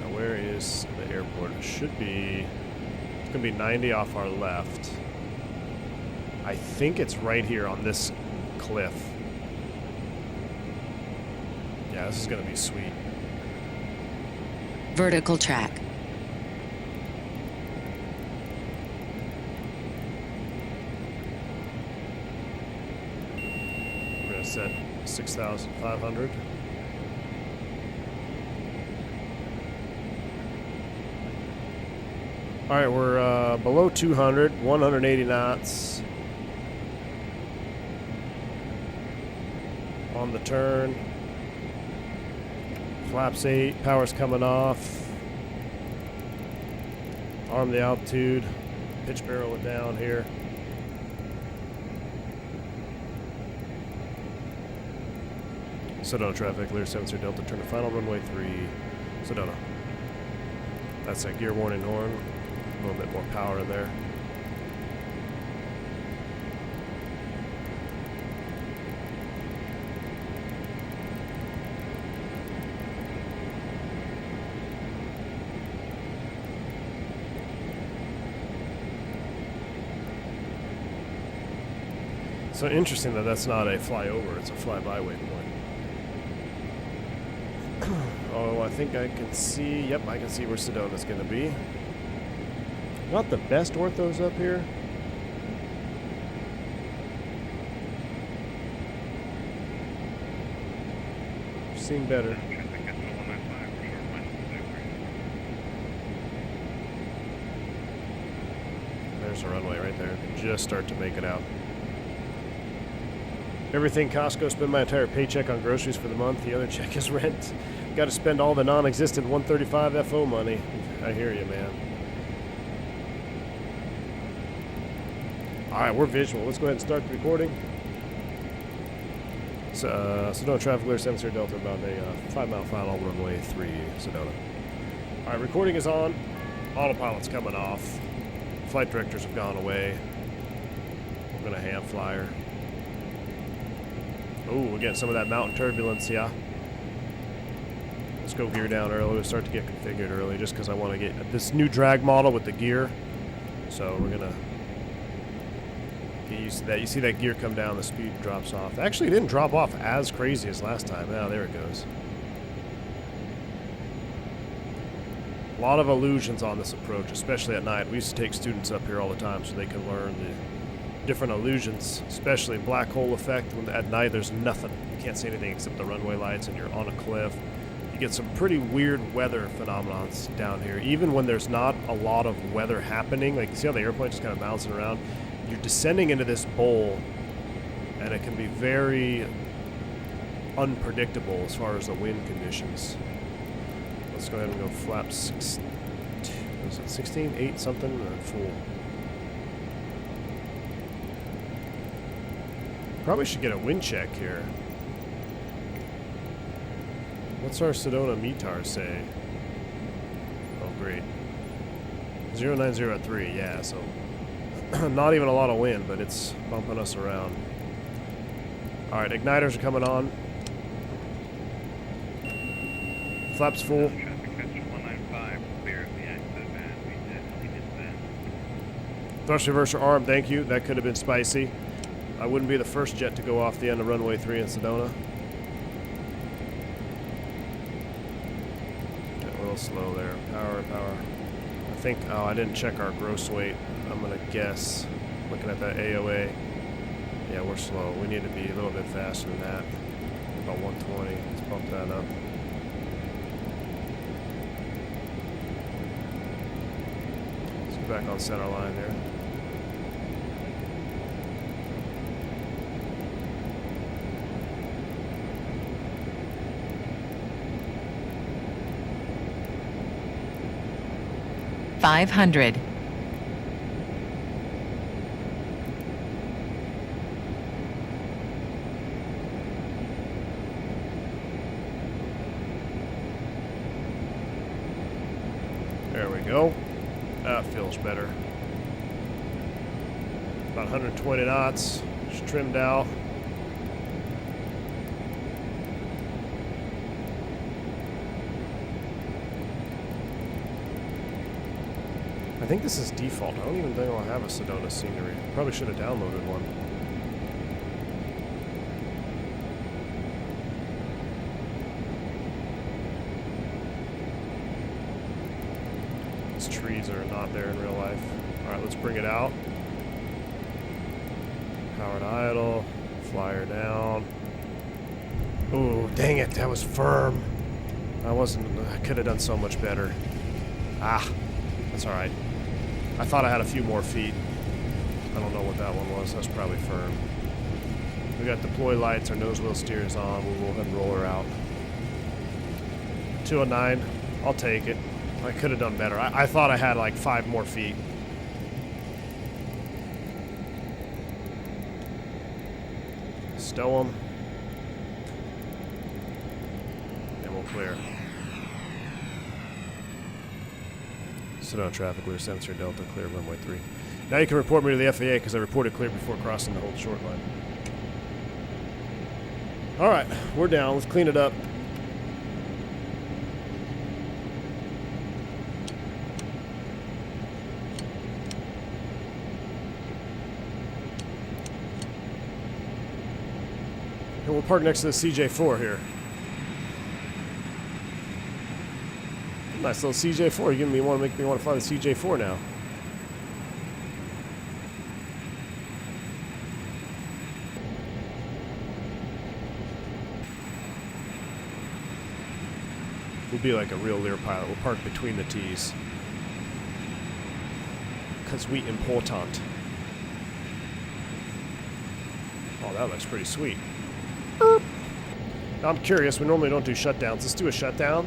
Now, where is the airport? It should be... It's going to be 90 off our left. I think it's right here on this cliff. Yeah, this is going to be sweet. Vertical track. Set 6,500. All right, we're below 200, 180 knots. On the turn. Flaps 8, power's coming off. Arm the altitude. Pitch barrel it down here. Sedona traffic, Lear 7 Sierra Delta, turn to final runway 3, Sedona. That's that gear warning horn. A little bit more power in there. So interesting that that's not a flyover, it's a flyby waypoint. Oh, I think I can see, yep, I can see where Sedona's going to be. Not the best orthos up here. Seeing better. There's a runway right there. Just start to make it out. Everything Costco, spend my entire paycheck on groceries for the month. The other check is rent. Got to spend all the non-existent 135 FO money. I hear you, man. All right, we're visual. Let's go ahead and start the recording. Sedona traffic, Lear35 Delta, about a 5-mile final, runway 3, Sedona. All right, recording is on. Autopilot's coming off. Flight directors have gone away. We're gonna hand flyer. Oh, we're getting some of that mountain turbulence, yeah. Let's go gear down early. We'll start to get configured early just because I want to get this new drag model with the gear. So we're gonna get used to that. You see that gear come down, the speed drops off. Actually, it didn't drop off as crazy as last time. Now, there it goes. A lot of illusions on this approach, especially at night. We used to take students up here all the time so they can learn the different illusions, especially black hole effect. When at night there's nothing. You can't see anything except the runway lights and you're on a cliff. You get some pretty weird weather phenomena down here. Even when there's not a lot of weather happening, like you see how the airplane just kind of bouncing around? You're descending into this bowl and it can be very unpredictable as far as the wind conditions. Let's go ahead and go flap 6. Was it 16, 8 something, or full? Probably should get a wind check here. What's our Sedona METAR say? Oh, great. 090 at 3, yeah, so not even a lot of wind, but it's bumping us around. Alright, igniters are coming on. Flaps full. Thrust reverser arm, thank you. That could have been spicy. I wouldn't be the first jet to go off the end of runway 3 in Sedona. Get a little slow there. Power, power. I think, oh, I didn't check our gross weight. I'm going to guess, looking at that AOA. Yeah, we're slow. We need to be a little bit faster than that. About 120. Let's bump that up. Let's get back on center line there. $500. There we go. That feels better. About 120 knots. Just trimmed out. I think this is default. I don't even think I'll have a Sedona scenery. Probably should have downloaded one. These trees are not there in real life. Alright, let's bring it out. Powered idle. Flyer down. Ooh, dang it. That was firm. I could have done so much better. Ah, that's alright. I thought I had a few more feet. I don't know what that one was. That's probably firm. We got deploy lights. Our nose wheel steers on. We'll go ahead and roll her out. 209. I'll take it. I could have done better. I thought I had like 5 more feet. Stow them. And we'll clear. Sedona traffic, Lear sensor Delta, clear runway 3. Now you can report me to the FAA because I reported clear before crossing the whole short line. Alright, we're down. Let's clean it up. And we'll park next to the CJ4 here. Nice little CJ4. You're giving me make me want to fly the CJ4 now. We'll be like a real Lear pilot. We'll park between the T's. Because we important. Oh, that looks pretty sweet. Now I'm curious. We normally don't do shutdowns. Let's do a shutdown.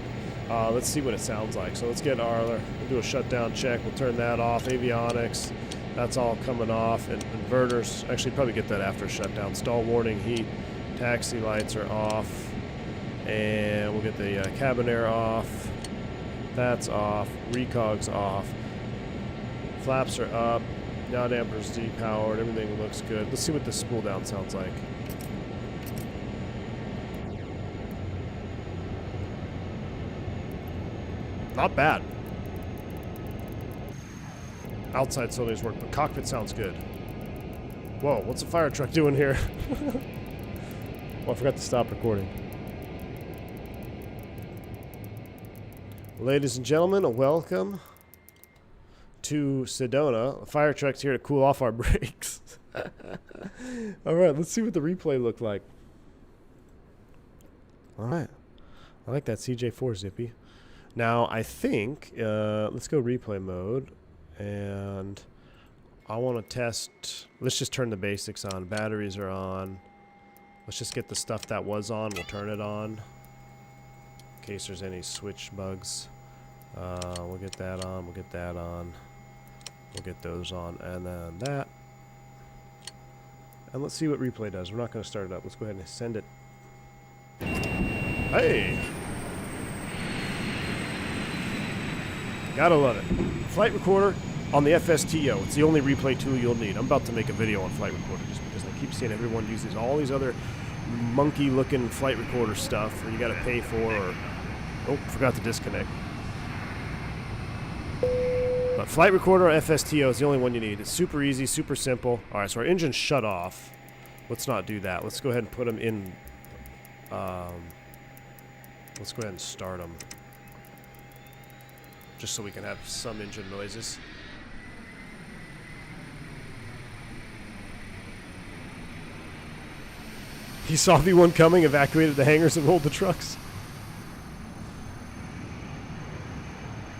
Let's see what it sounds like. So let's get we'll do a shutdown check. We'll turn that off. Avionics, that's all coming off. And inverters, actually probably get that after shutdown. Stall warning, heat, taxi lights are off. And we'll get the cabin air off. That's off. Recog's off. Flaps are up. Yaw dampers depowered. Everything looks good. Let's see what the spool down sounds like. Not bad. Outside cylinders work, but cockpit sounds good. Whoa, what's a fire truck doing here? Oh, I forgot to stop recording. Ladies and gentlemen, welcome to Sedona. A fire truck's here to cool off our brakes. Alright, let's see what the replay looked like. Alright. I like that CJ4 Zippy. Now, I think, let's go replay mode, and I want to test, let's just turn the basics on. Batteries are on. Let's just get the stuff that was on, we'll turn it on, in case there's any switch bugs. We'll get that on, we'll get that on, we'll get those on, and then that. And let's see what replay does. We're not going to start it up. Let's go ahead and send it. Hey! Gotta love it. Flight recorder on the FSTO. It's the only replay tool you'll need. I'm about to make a video on flight recorder just because I keep seeing everyone use all these other monkey-looking flight recorder stuff or you gotta pay for or... Oh, forgot to disconnect. But flight recorder on FSTO is the only one you need. It's super easy, super simple. Alright, so our engine's shut off. Let's not do that. Let's go ahead and put them in... let's go ahead and start them. Just so we can have some engine noises. He saw V1 coming, evacuated the hangars, and rolled the trucks.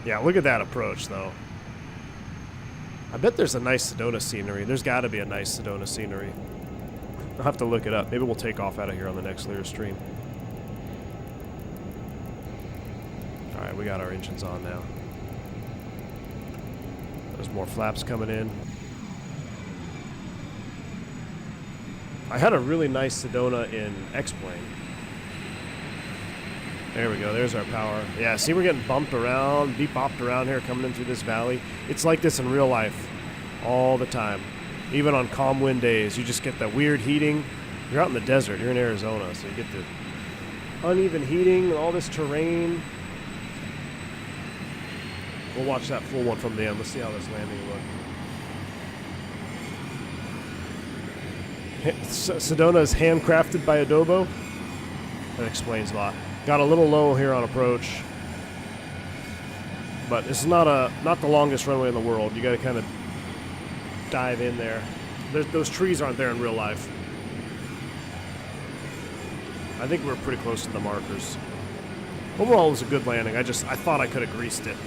Yeah, look at that approach, though. I bet there's a nice Sedona scenery. There's got to be a nice Sedona scenery. I'll have to look it up. Maybe we'll take off out of here on the next Lear stream. Alright, we got our engines on now. There's more flaps coming in. I had a really nice Sedona in X-Plane. There we go, there's our power. Yeah, see we're getting bumped around, beep-bopped around here coming in through this valley. It's like this in real life all the time. Even on calm wind days, you just get that weird heating. You're out in the desert, you're in Arizona, so you get the uneven heating, all this terrain. We'll watch that full one from the end. Let's see how this landing looks. Sedona is handcrafted by Adobo. That explains a lot. Got a little low here on approach, but it's not the longest runway in the world. You got to kind of dive in there. Those trees aren't there in real life. I think we're pretty close to the markers. Overall, it was a good landing. I thought I could have greased it.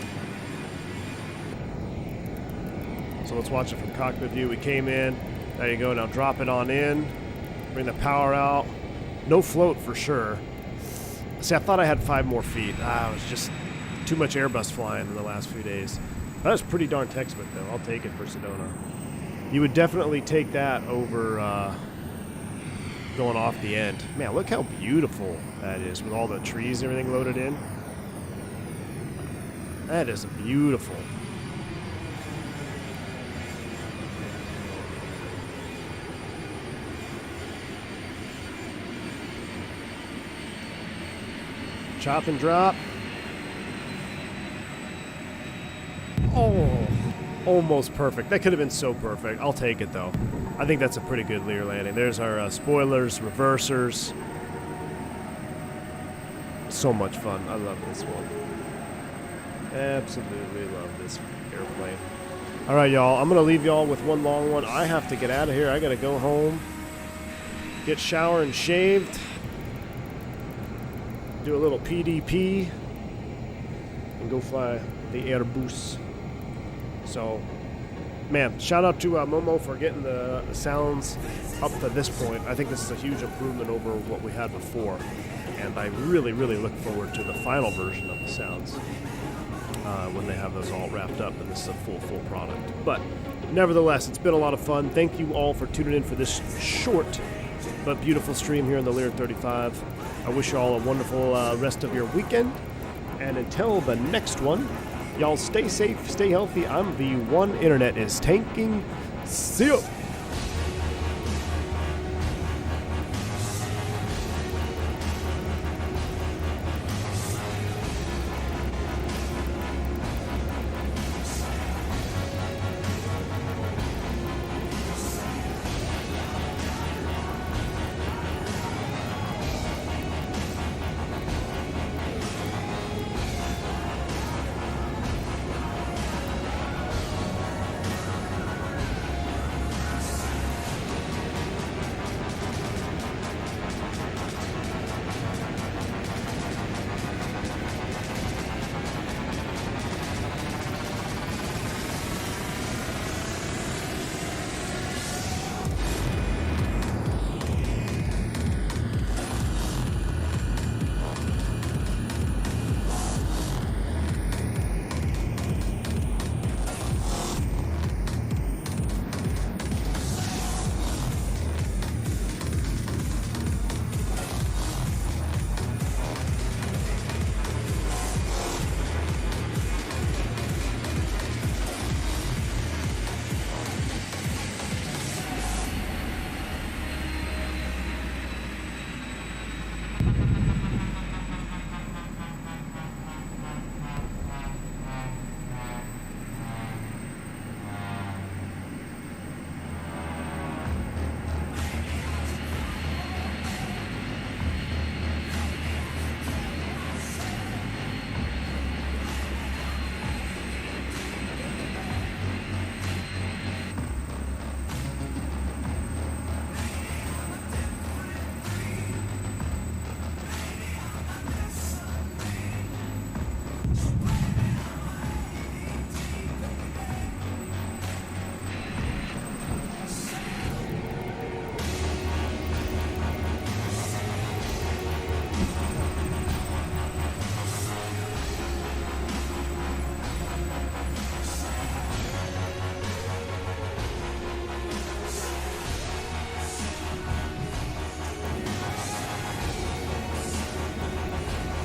So let's watch it from cockpit view. We came in. There you go. Now drop it on in. Bring the power out. No float for sure. See, I thought I had 5 more feet. It was just too much Airbus flying in the last few days. That was pretty darn textbook, though. I'll take it for Sedona. You would definitely take that over going off the end. Man, look how beautiful that is with all the trees and everything loaded in. That is beautiful. Chop and drop. Oh, almost perfect. That could have been so perfect. I'll take it, though. I think that's a pretty good Lear landing. There's our spoilers, reversers. So much fun. I love this one. Absolutely love this airplane. All right, y'all. I'm going to leave y'all with one long one. I have to get out of here. I got to go home, get showered and shaved, do a little PDP, and go fly the Airbus. So, man, shout out to Momo for getting the sounds up to this point. I think this is a huge improvement over what we had before. And I really, really look forward to the final version of the sounds when they have those all wrapped up and this is a full product. But nevertheless, it's been a lot of fun. Thank you all for tuning in for this short but beautiful stream here on the Lear35. I wish you all a wonderful rest of your weekend. And until the next one, y'all stay safe, stay healthy. I'm V1. Internet is tanking. See ya.